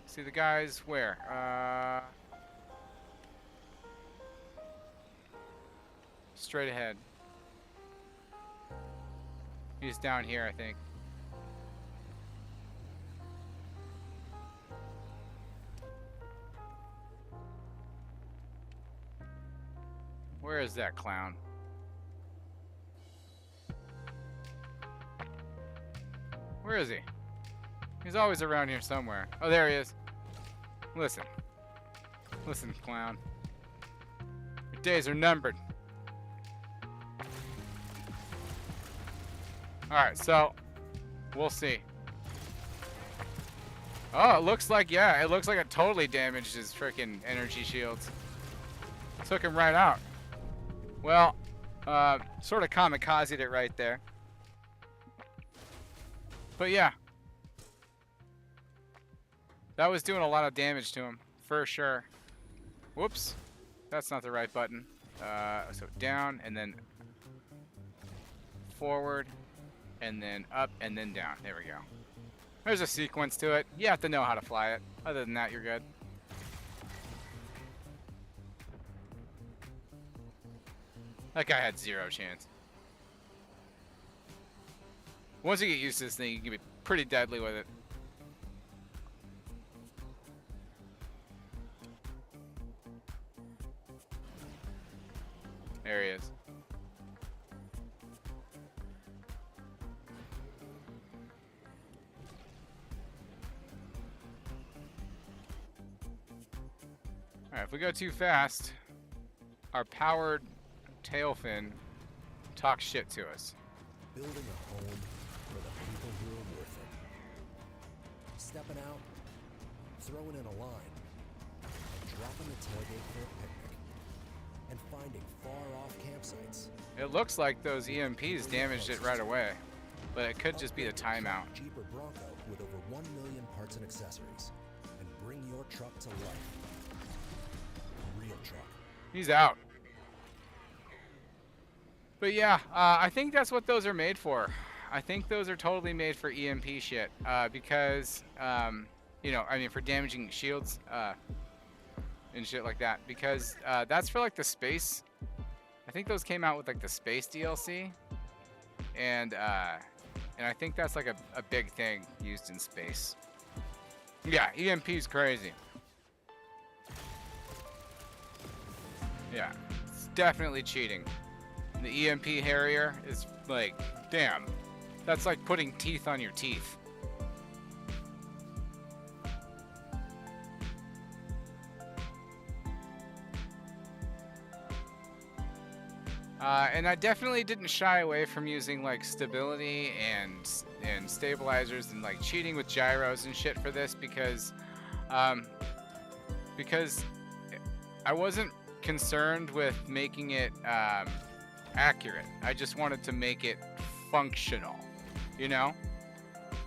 See the guys where? Straight ahead. He's down here, I think. Where is that clown? Where is he? He's always around here somewhere. Oh, there he is. Listen. Listen, clown. Your days are numbered. Alright, so we'll see. Oh, it looks like, yeah, it looks like it totally damaged his freaking energy shields. Took him right out. Well, sort of kamikazed it right there. But yeah. That was doing a lot of damage to him, for sure. Whoops. That's not the right button. So down, and then forward, and then up, and then down. There we go. There's a sequence to it. You have to know how to fly it. Other than that, you're good. That guy had zero chance. Once you get used to this thing, you can be pretty deadly with it. There he is. Alright, if we go too fast, our powered tail fin talks shit to us. Building a home for the people who are worth it. Stepping out, throwing in a line, and dropping the tailgate for a picnic, and finding far-off campsites. It looks like those EMPs damaged it right away, but it could just be the timeout. Jeep or Bronco with over 1 million parts and accessories, and bring your truck to life. Real truck. He's out. But yeah, I think that's what those are made for. I think those are totally made for EMP shit. Because, you know, I mean, for damaging shields and shit like that. Because that's for like the space. I think those came out with like the space DLC. And I think that's like a big thing used in space. Yeah, EMP's crazy. Yeah, it's definitely cheating. The EMP Harrier is like, damn, that's like putting teeth on your teeth. And I definitely didn't shy away from using like stability and stabilizers and like cheating with gyros and shit for this because I wasn't concerned with making it accurate. I just wanted to make it functional, you know?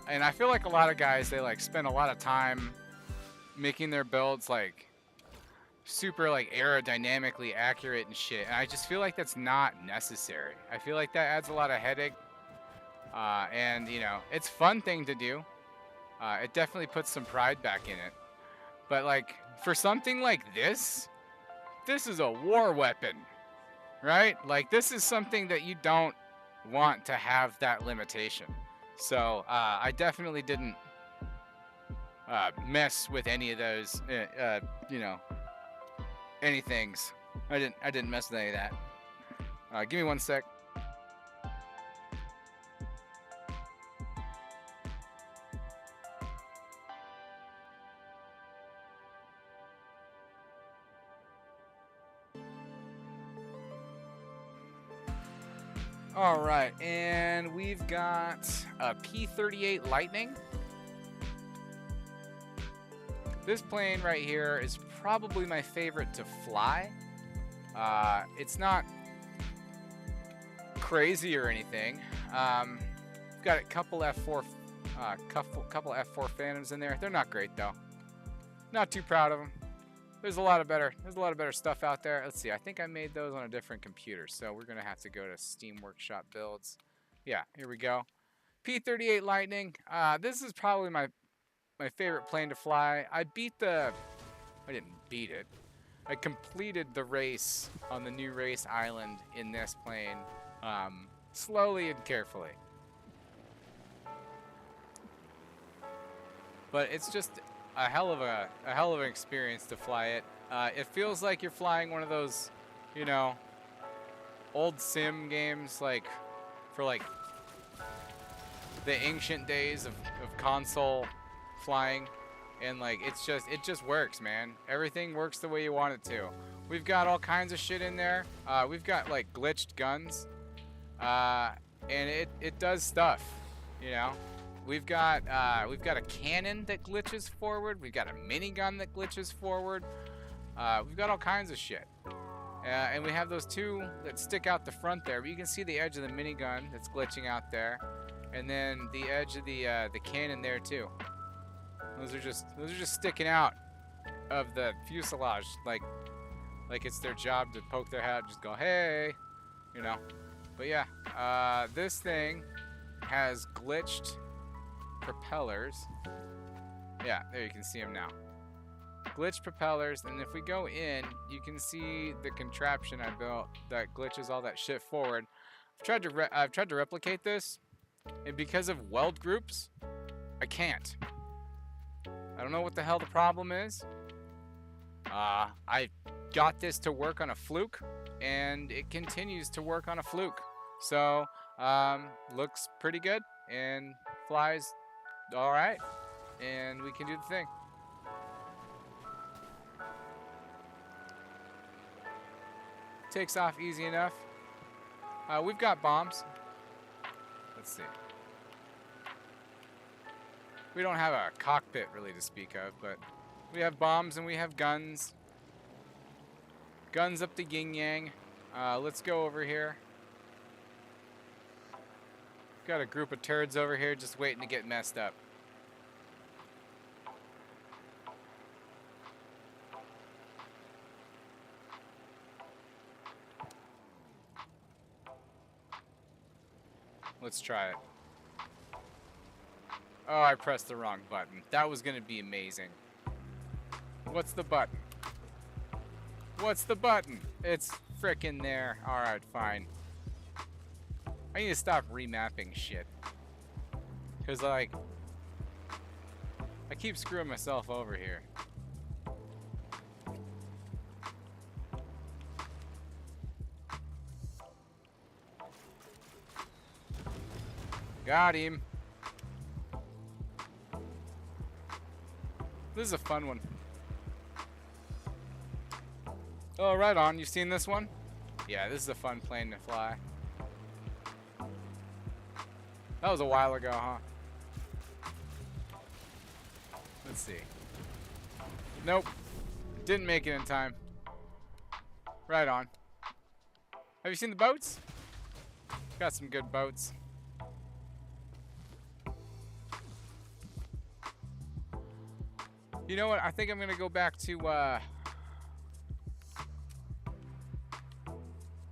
And I feel like a lot of guys, they like spend a lot of time making their builds like super like aerodynamically accurate and shit, and I just feel like that's not necessary. I feel like that adds a lot of headache, and you know, it's a fun thing to do. It definitely puts some pride back in it, but like for something like this is a war weapon, right? Like this is something that you don't want to have that limitation. So I definitely didn't mess with any of those you know, anythings. I didn't mess with any of that. Give me one sec. All right, and we've got a P-38 Lightning. This plane right here is probably my favorite to fly. It's not crazy or anything. We've got a couple F4 Phantoms in there. They're not great though. Not too proud of them. There's a lot of better stuff out there. Let's see. I think I made those on a different computer, so we're gonna have to go to Steam Workshop builds. Yeah, here we go. P-38 Lightning. This is probably my favorite plane to fly. I didn't beat it. I completed the race on the new race island in this plane, slowly and carefully. But it's just a hell of an experience to fly it. It feels like you're flying one of those, you know, old sim games, like for like the ancient days of console flying, and like it just works, man. Everything works the way you want it to. We've got all kinds of shit in there. We've got like glitched guns, and it does stuff, you know. We've got a cannon that glitches forward. We've got a minigun that glitches forward. We've got all kinds of shit, and we have those two that stick out the front there. But you can see the edge of the minigun that's glitching out there, and then the edge of the cannon there too. Those are just sticking out of the fuselage, like it's their job to poke their head, just go, hey, you know. But yeah, this thing has glitched propellers. Yeah, there you can see them now. Glitched propellers, and if we go in, you can see the contraption I built that glitches all that shit forward. I've tried to replicate this, and because of weld groups, I can't. I don't know what the hell the problem is. I got this to work on a fluke, and it continues to work on a fluke. So, looks pretty good, and flies all right, and we can do the thing. Takes off easy enough. We've got bombs. Let's see. We don't have a cockpit really to speak of, but we have bombs and we have guns. Guns up the yin-yang. Let's go over here. Got a group of turds over here just waiting to get messed up. Let's try it. Oh, I pressed the wrong button. That was gonna be amazing. What's the button? What's the button? It's frickin' there. Alright, fine. I need to stop remapping shit. Cause like, I keep screwing myself over here. Got him. This is a fun one. Oh, right on. You seen this one? Yeah, this is a fun plane to fly. That was a while ago, huh? Let's see. Nope. Didn't make it in time. Right on. Have you seen the boats? Got some good boats. You know what? I think I'm gonna go back to I'm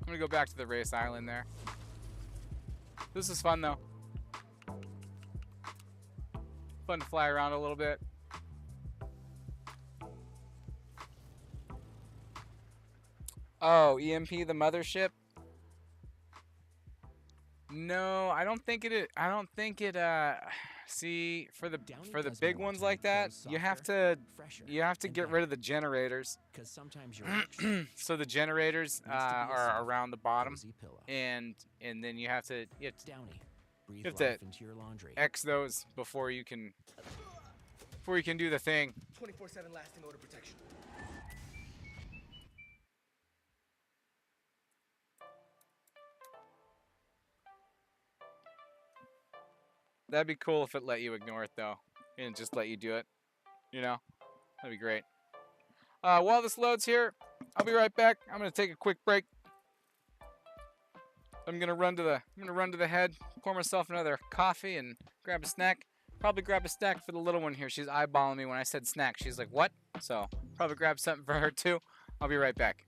gonna go back to the race island there. This is fun though. Fun to fly around a little bit. Oh, EMP the mothership? No, I don't think it. I don't think it. See, for the big ones like that, you have to get rid of the generators. Because sometimes your So the generators are around the bottom, and then you have to Downy, breathe have life to into your laundry. X those before you can do the thing. 24/7 lasting odor protection. That'd be cool if it let you ignore it though, and just let you do it. You know, that'd be great. While this loads here, I'll be right back. I'm gonna take a quick break. I'm gonna run to the head, pour myself another coffee, and grab a snack. Probably grab a snack for the little one here. She's eyeballing me when I said snack. She's like, "What?" So probably grab something for her too. I'll be right back.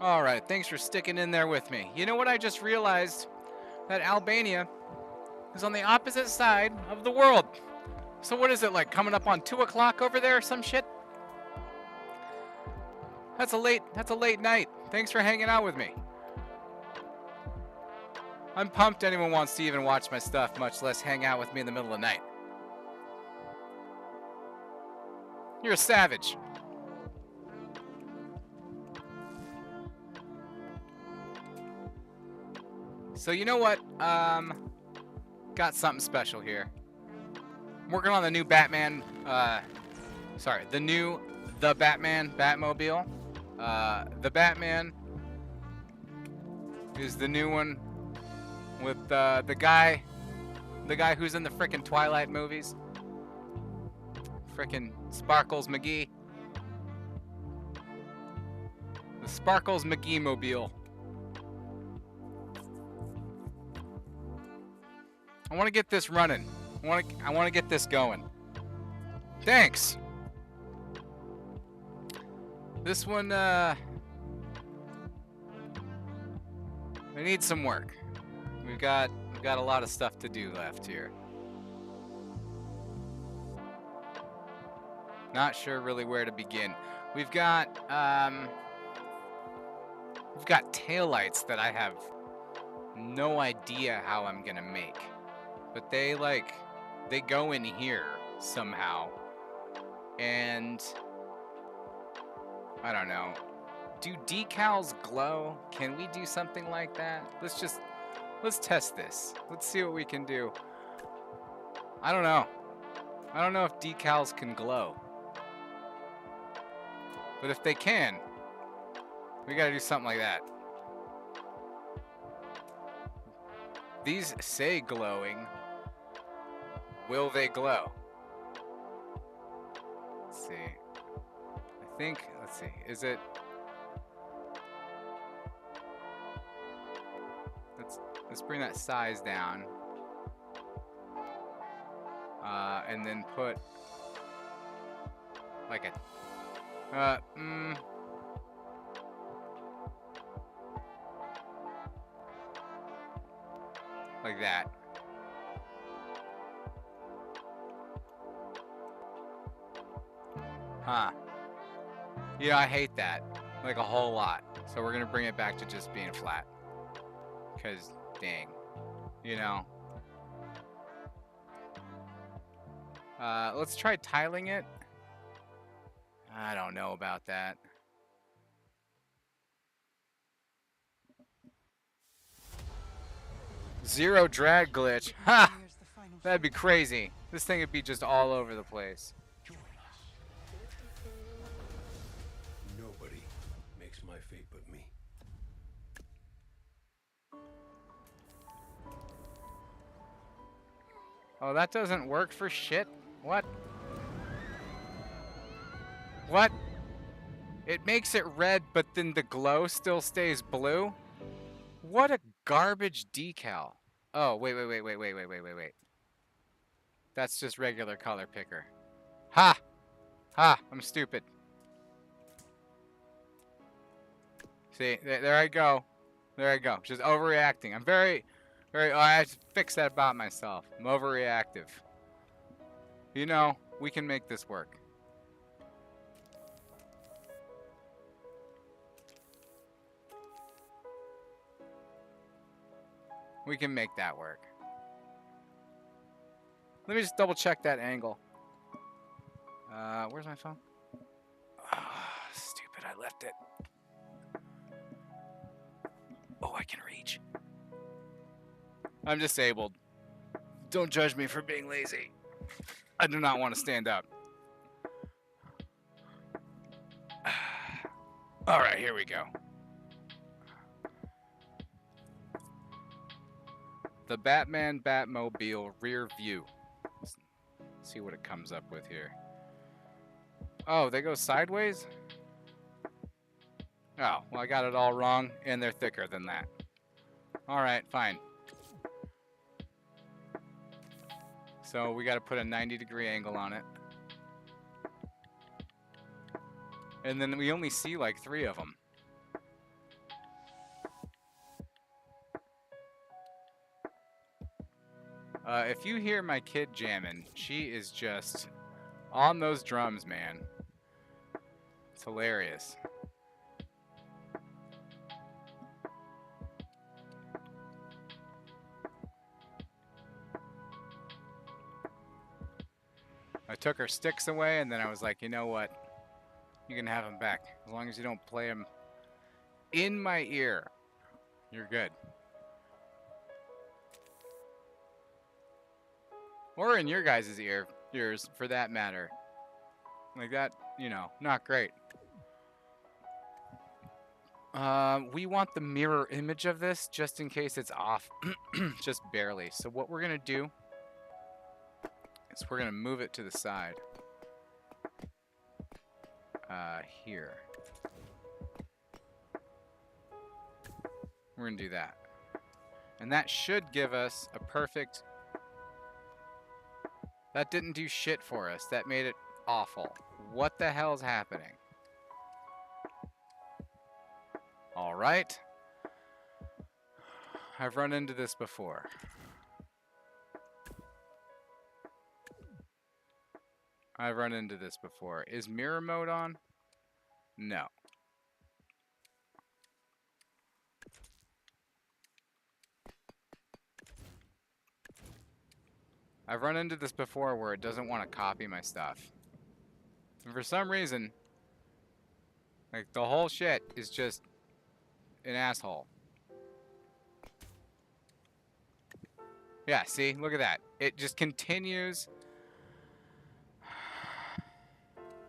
All right, thanks for sticking in there with me. You know what I just realized? That Albania is on the opposite side of the world. So what is it, like coming up on 2 o'clock over there or some shit? That's a late night. Thanks for hanging out with me. I'm pumped anyone wants to even watch my stuff, much less hang out with me in the middle of the night. You're a savage. So you know what? Got something special here. I'm working on the new Batman, the Batman Batmobile. The Batman is the new one with the guy who's in the frickin' Twilight movies. Frickin' Sparkles McGee. The Sparkles McGee mobile. I want to get this running. I want to get this going. Thanks. This one, I need some work. We've got a lot of stuff to do left here. Not sure really where to begin. We've got taillights that I have no idea how I'm gonna make. But they go in here somehow. And I don't know. Do decals glow? Can we do something like that? Let's test this. Let's see what we can do. I don't know. I don't know if decals can glow. But if they can, we gotta do something like that. These say glowing. Will they glow? Let's see. Let's see. Is it? Let's bring that size down. And then put like a like that. Huh. Yeah, I hate that. Like a whole lot. So we're gonna bring it back to just being flat. Cause dang. You know. Let's try tiling it. I don't know about that. Zero drag glitch. Ha! That'd be crazy. This thing would be just all over the place. Nobody makes my fate but me. Oh, that doesn't work for shit? What? What? It makes it red, but then the glow still stays blue? What a garbage decal. Oh, wait. That's just regular color picker. Ha! Ha! I'm stupid. See, there I go. There I go. Just overreacting. I'm very... Oh, I have to fix that about myself. I'm overreactive. You know, we can make this work. We can make that work. Let me just double check that angle. Where's my phone? Oh, stupid, I left it. Oh, I can reach. I'm disabled. Don't judge me for being lazy. I do not want to stand up. All right, here we go. The Batman Batmobile rear view. Let's see what it comes up with here. Oh, they go sideways? Oh, well, I got it all wrong, and they're thicker than that. All right, fine. So we got to put a 90-degree angle on it. And then we only see like 3 of them. If you hear my kid jamming, she is just on those drums, man. It's hilarious. I took her sticks away, and then I was like, you know what? You can have them back. As long as you don't play them in my ear, you're good. Or in your guys' ears, for that matter. Like that, you know, not great. We want the mirror image of this, just in case it's off. Just barely. So what we're going to do is we're going to move it to the side. Here. We're going to do that. And that should give us a perfect... That didn't do shit for us. That made it awful. What the hell's happening? All right. I've run into this before. I've run into this before. Is mirror mode on? No. I've run into this before where it doesn't want to copy my stuff. And for some reason, like the whole shit is just an asshole. Yeah, see? Look at that. It just continues.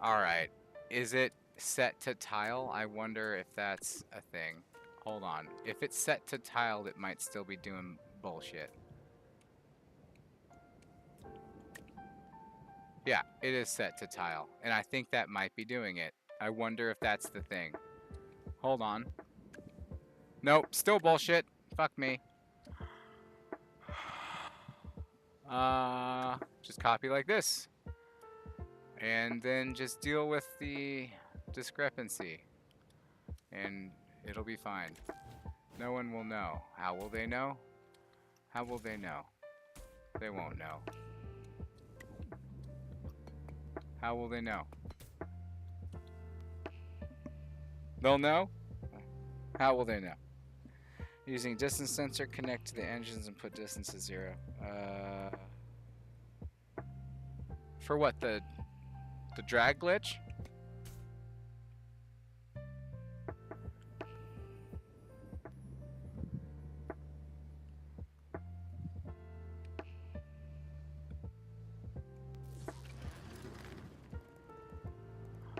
Alright. Is it set to tile? I wonder if that's a thing. Hold on. If it's set to tile, it might still be doing bullshit. Yeah, it is set to tile. And I think that might be doing it. I wonder if that's the thing. Hold on. Nope, still bullshit. Fuck me. Just copy like this. And then just deal with the discrepancy. And it'll be fine. No one will know. How will they know? How will they know? They won't know. How will they know? They'll know? How will they know? Using distance sensor, connect to the engines and put distance to 0. For what, the drag glitch?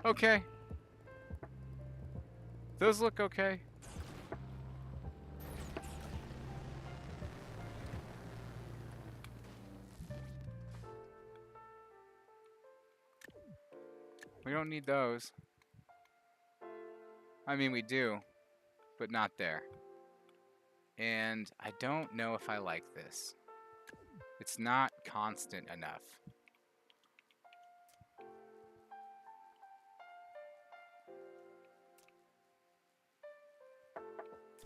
Okay. Those look okay. We don't need those. I mean, we do, but not there. And I don't know if I like this. It's not constant enough.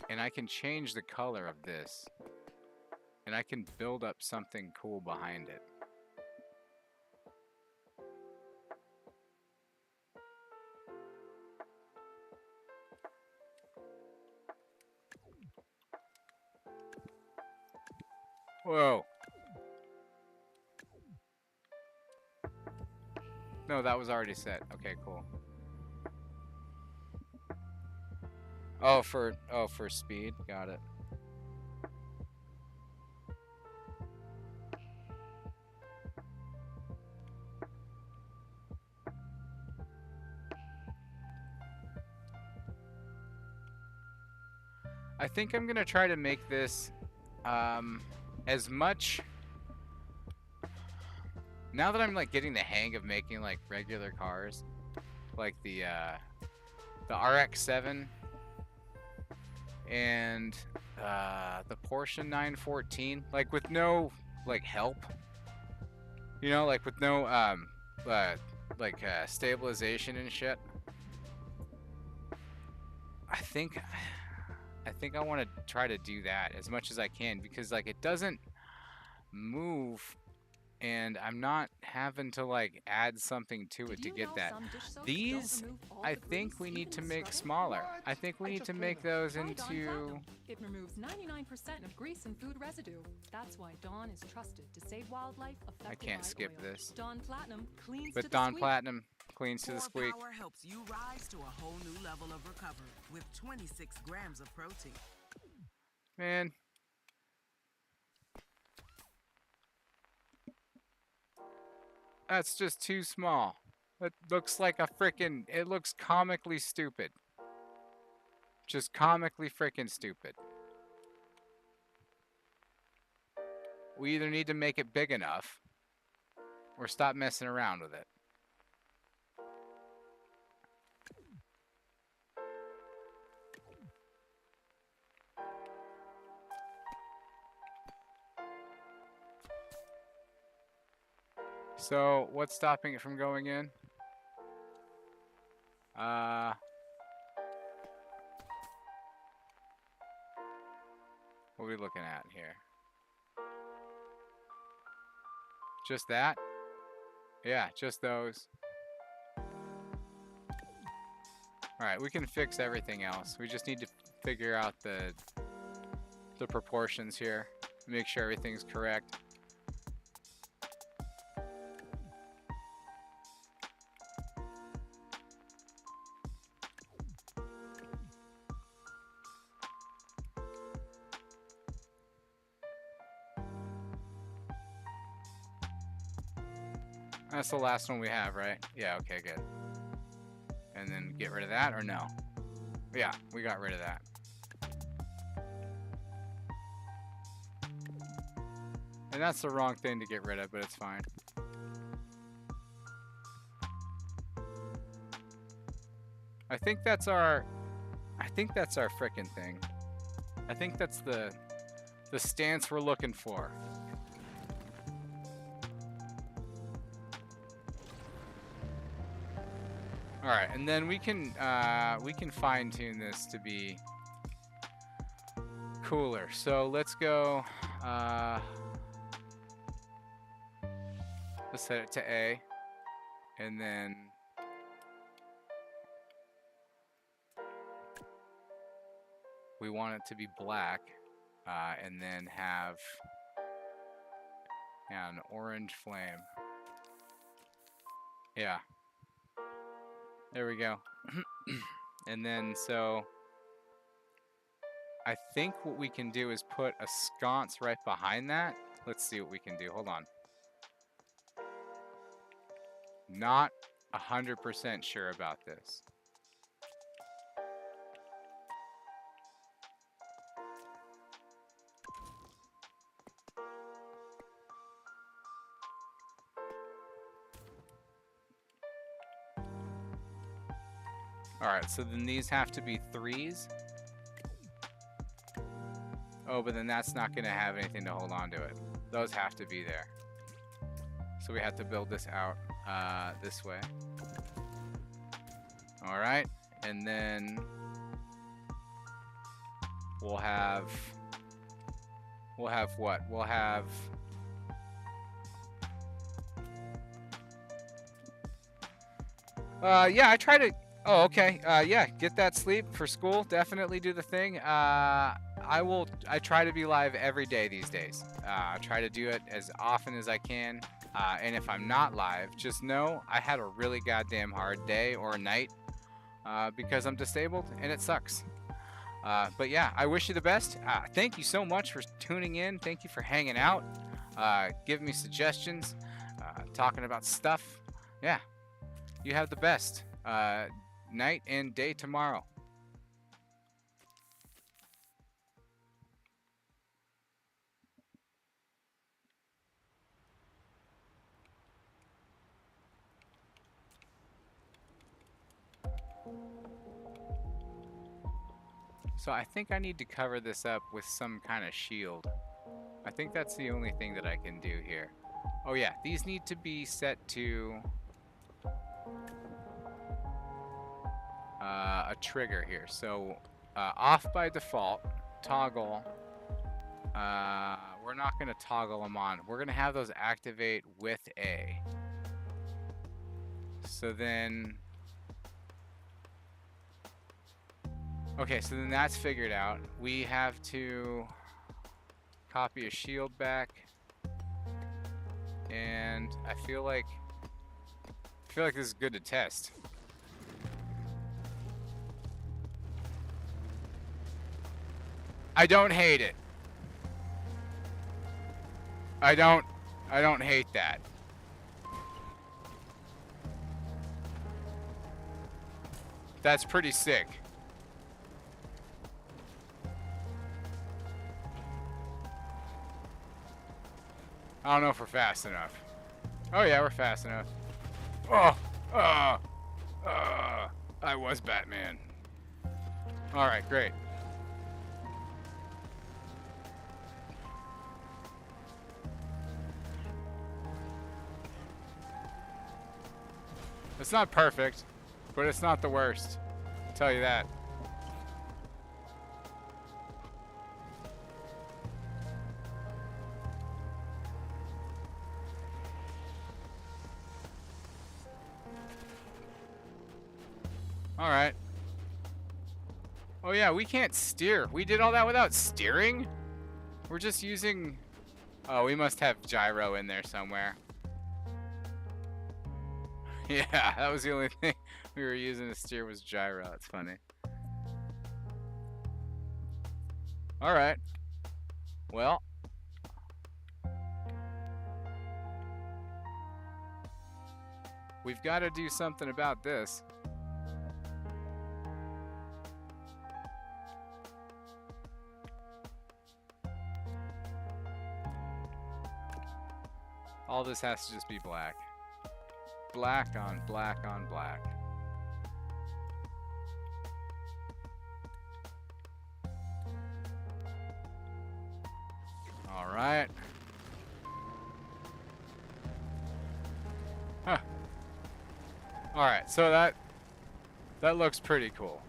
And I can change the color of this. And I can build up something cool behind it. Whoa. No, that was already set. Okay, cool. Oh, for speed. Got it. I think I'm gonna try to make this as much. Now that I'm like getting the hang of making like regular cars, like the RX-7 and the Porsche 914, like with no like help, you know, like with no stabilization and shit. I think I want to try to do that as much as I can, because like it doesn't move, and I'm not having to like add something to it to get that. These, I think we need to make smaller. I think we need to make those into... It removes 99% of grease and food residue. That's why Dawn is trusted to save wildlife affected I can't by skip oil. this. Dawn Platinum cleans to But the Dawn squeak. Platinum cleans to the squeak. Power helps you rise to a whole new level of recovery with 26 grams of protein. Man. That's just too small. It looks like a frickin'... It looks comically stupid. Just comically frickin' stupid. We either need to make it big enough or stop messing around with it. So, what's stopping it from going in? What are we looking at here? Just that? Yeah, just those. Alright, we can fix everything else. We just need to figure out the proportions here. Make sure everything's correct. That's the last one we have, right? Yeah, okay, good. And then get rid of that, or no? Yeah, we got rid of that. And that's the wrong thing to get rid of, but it's fine. I think that's our frickin' thing. I think that's the stance we're looking for. All right, and then we can fine tune this to be cooler. So let's go. Let's set it to A, and then we want it to be black, and then have an orange flame. Yeah. There we go. And then, so I think what we can do is put a sconce right behind that. Let's see what we can do. Hold on. Not 100% sure about this. Alright, so then these have to be 3s. Oh, but then that's not going to have anything to hold on to it. Those have to be there. So we have to build this out this way. Alright, and then we'll have what? We'll have yeah, I try to... Oh, okay. Yeah, get that sleep for school. Definitely do the thing. I try to be live every day these days. I try to do it as often as I can. And if I'm not live, just know I had a really goddamn hard day or night because I'm disabled and it sucks. But yeah, I wish you the best. Thank you so much for tuning in. Thank you for hanging out, giving me suggestions, talking about stuff. Yeah, you have the best. Night and day tomorrow. So I think I need to cover this up with some kind of shield. I think that's the only thing that I can do here. Oh yeah, these need to be set to a trigger here. So off by default, toggle, we're not going to toggle them on. We're going to have those activate with A. So then... Okay, so then that's figured out. We have to copy a shield back. And I feel like this is good to test. I don't hate it. I don't hate that. That's pretty sick. I don't know if we're fast enough. Oh yeah, we're fast enough. I was Batman. All right, great. It's not perfect, but it's not the worst. I'll tell you that. All right. Oh yeah, we can't steer. We did all that without steering? We're just using... Oh, we must have gyro in there somewhere. Yeah, that was the only thing we were using to steer was gyro. That's funny. All right. Well. We've got to do something about this. All this has to just be black. Black on black on black. All right. Huh. All right, so that looks pretty cool.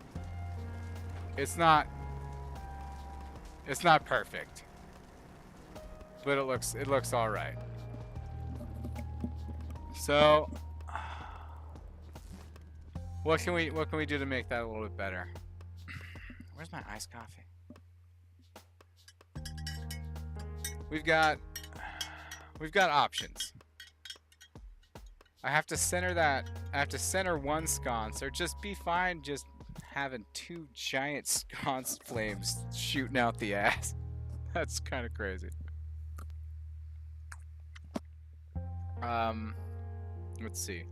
It's not perfect, but it looks all right. So, what can we do to make that a little bit better? Where's my iced coffee? We've got options. I have to center that. I have to center one sconce, or just be fine just having two giant sconce flames shooting out the ass. That's kind of crazy. Let's see.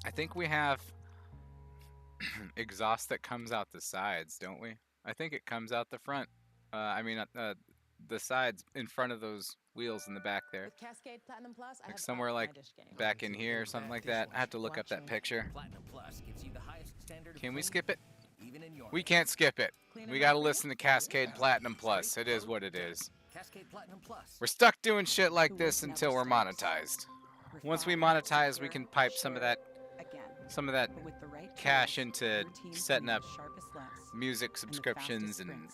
I think we have exhaust that comes out the sides, don't we? I think it comes out the front. The sides in front of those wheels in the back there. Cascade Platinum Plus, like somewhere like back in here or something like that. I have to look up that picture. Can we skip it? We can't skip it. We gotta listen to Cascade Platinum Plus. It is what it is. We're stuck doing shit like this until we're monetized. Once we monetize, we can pipe some of that cash into setting up music subscriptions and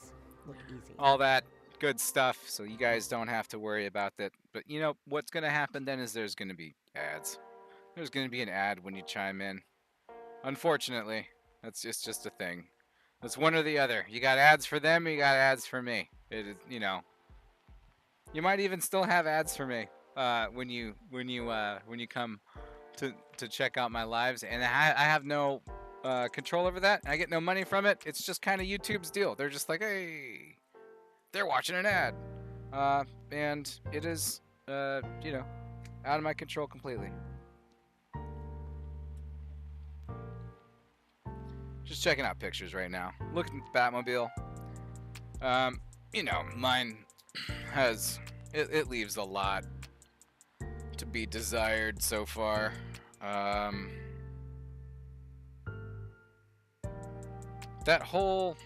all that good stuff, so you guys don't have to worry about that. But you know what's gonna happen then is there's gonna be ads. There's gonna be an ad when you chime in. Unfortunately, that's just a thing. It's one or the other. You got ads for them, or you got ads for me. It is, you know. You might even still have ads for me when you come to check out my lives, and I have no control over that. I get no money from it. It's just kind of YouTube's deal. They're just like, hey, they're watching an ad, and it is you know, out of my control completely. Just checking out pictures right now. Looking at the Batmobile. You know, mine has it leaves a lot to be desired so far. That whole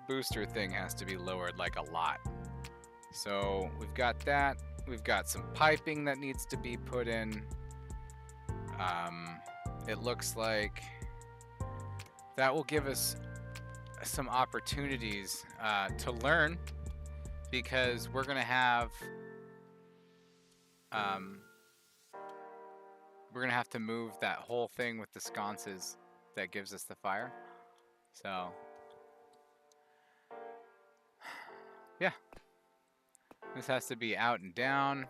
booster thing has to be lowered like a lot. So we've got that. We've got some piping that needs to be put in. it looks like that will give us some opportunities to learn, because we're gonna have to move that whole thing with the sconces that gives us the fire. So yeah, this has to be out and down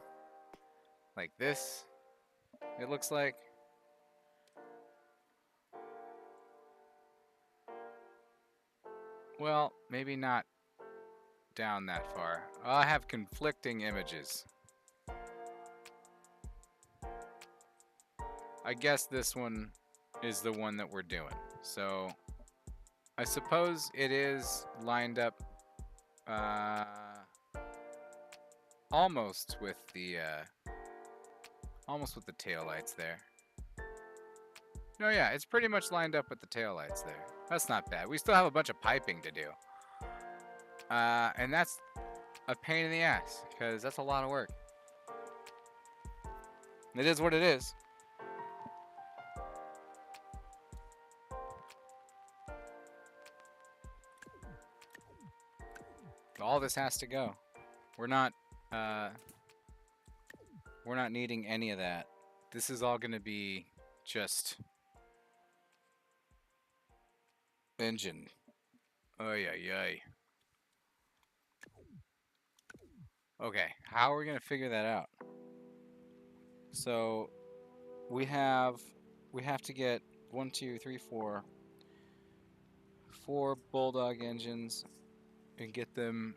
like this, it looks like. Well, maybe not down that far. I have conflicting images. I guess this one is the one that we're doing. So I suppose it is lined up almost with the taillights there. No, yeah, it's pretty much lined up with the taillights there. That's not bad. We still have a bunch of piping to do. And that's a pain in the ass, because that's a lot of work. It is what it is. All this has to go. We're not needing any of that. This is all going to be just engine. Oy, oy, oy. Okay, how are we going to figure that out? So we have to get 1, 2, 3, 4 Bulldog engines and get them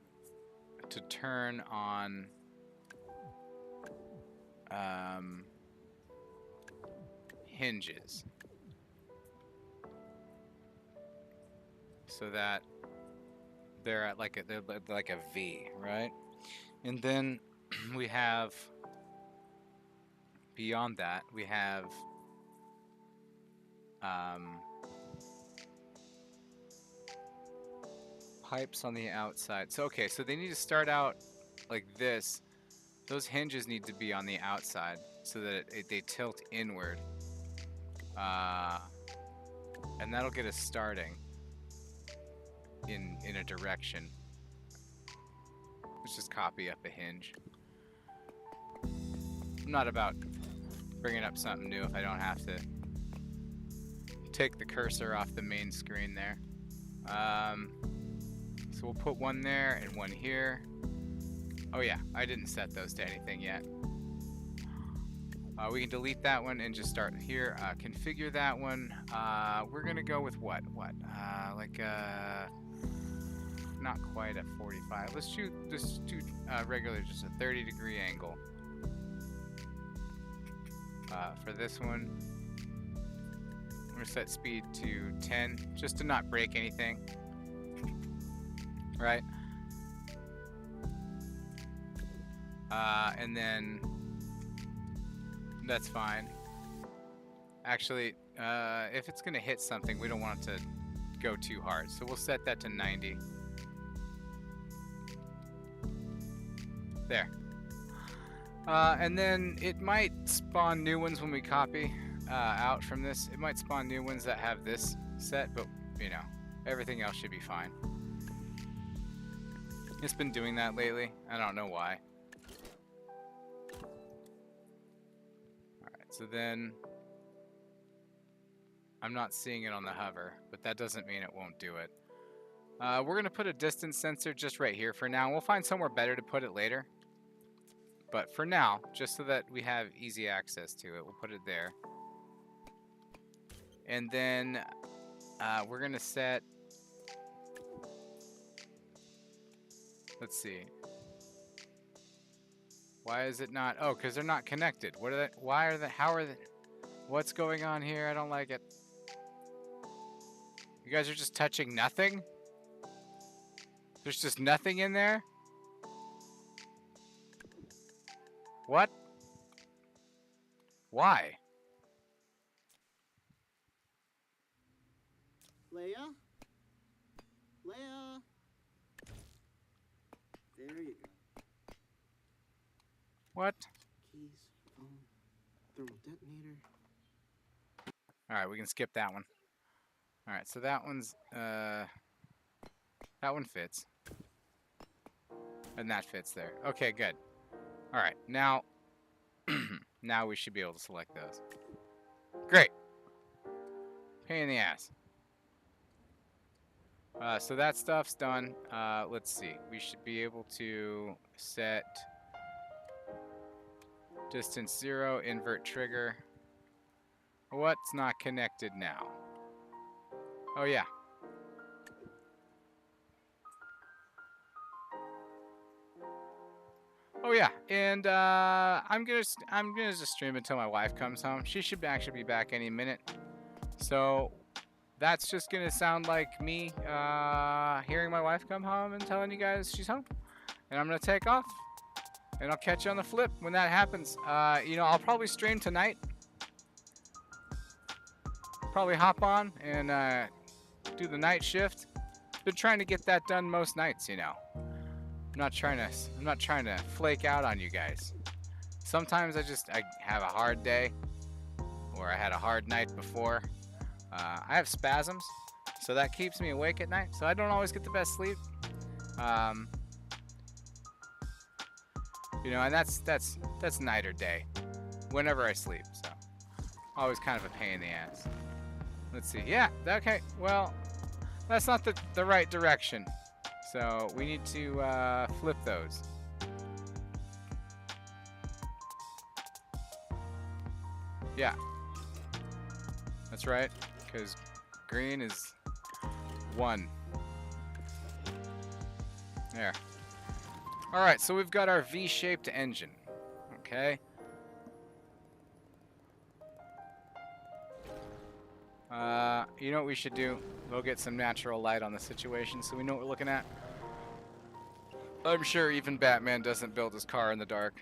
to turn on hinges, so that they're at like a V, right? And then we have, beyond that, we have pipes on the outside. So okay, so they need to start out like this. Those hinges need to be on the outside so that they tilt inward, and that'll get us starting in a direction. Let's just copy up a hinge. I'm not about bringing up something new if I don't have to take the cursor off the main screen there. So we'll put one there and one here. Oh yeah, I didn't set those to anything yet. We can delete that one and just start here. Configure that one. We're gonna go with what? Not quite a 45. Let's shoot regular, just a 30-degree angle. For this one, I'm gonna set speed to 10, just to not break anything. Right? And then that's fine. Actually, if it's gonna hit something, we don't want it to go too hard, so we'll set that to 90. There. And then it might spawn new ones when we copy out from this. It might spawn new ones that have this set, but you know, everything else should be fine. It's been doing that lately. I don't know why. Alright, so then I'm not seeing it on the hover, but that doesn't mean it won't do it. We're going to put a distance sensor just right here for now. We'll find somewhere better to put it later. But for now, just so that we have easy access to it, we'll put it there. And then we're going to set... Let's see. Why is it not... Oh, because they're not connected. What are they? Why are they... How are they... What's going on here? I don't like it. You guys are just touching nothing? There's just nothing in there? What? Why? Leia? Leia? There you go. What? Keys, phone, thermal detonator. Alright, we can skip that one. Alright, so that one's, that one fits. And that fits there. Okay, good. Alright, now, now we should be able to select those. Great. Pain in the ass. So that stuff's done. Let's see. We should be able to set distance 0, invert trigger. What's not connected now? Oh yeah. Oh yeah, and I'm gonna just stream until my wife comes home. She should actually be back any minute. So that's just gonna sound like me hearing my wife come home and telling you guys she's home. And I'm gonna take off. And I'll catch you on the flip when that happens. You know, I'll probably stream tonight. Probably hop on and do the night shift. Been trying to get that done most nights, you know. I'm not trying to flake out on you guys. Sometimes I have a hard day, or I had a hard night before. I have spasms, so that keeps me awake at night. So I don't always get the best sleep. You know, and that's night or day, whenever I sleep. So always kind of a pain in the ass. Let's see. Yeah. Okay. Well, that's not the right direction. So we need to flip those. Yeah. That's right. Because green is 1. There. Alright, so we've got our V-shaped engine. Okay. You know what we should do? We'll get some natural light on the situation so we know what we're looking at. I'm sure even Batman doesn't build his car in the dark.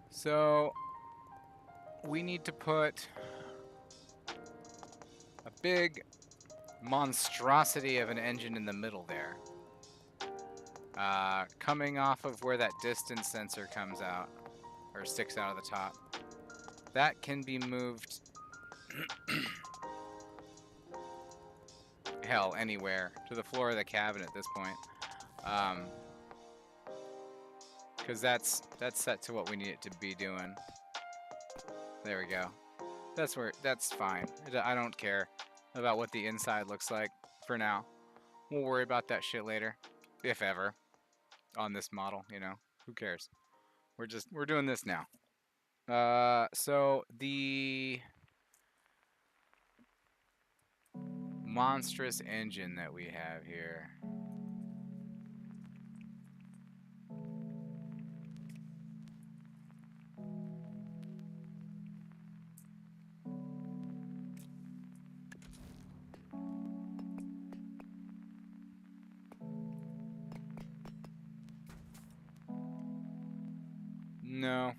So we need to put a big monstrosity of an engine in the middle there. Coming off of where that distance sensor comes out, or sticks out of the top. That can be moved, hell, anywhere, to the floor of the cabin at this point. Because that's set to what we need it to be doing. There we go. That's fine. I don't care about what the inside looks like for now. We'll worry about that shit later, if ever, on this model, you know. Who cares? We're doing this now. So the monstrous engine that we have here. No.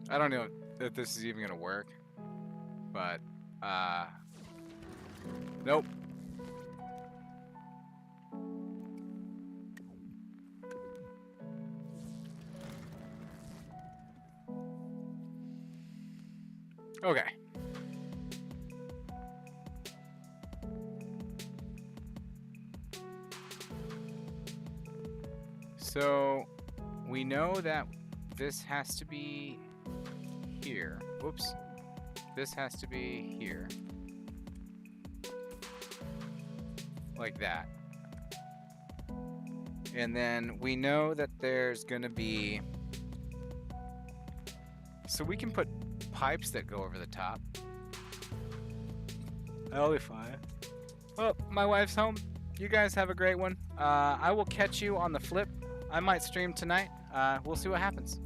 I don't know if this is even gonna work, but nope. Okay. So we know that this has to be here. Whoops. This has to be here. Like that. And then we know that there's gonna be... So we can put pipes that go over the top. That'll be fine. Oh, my wife's home. You guys have a great one. I will catch you on the flip. I might stream tonight. We'll see what happens.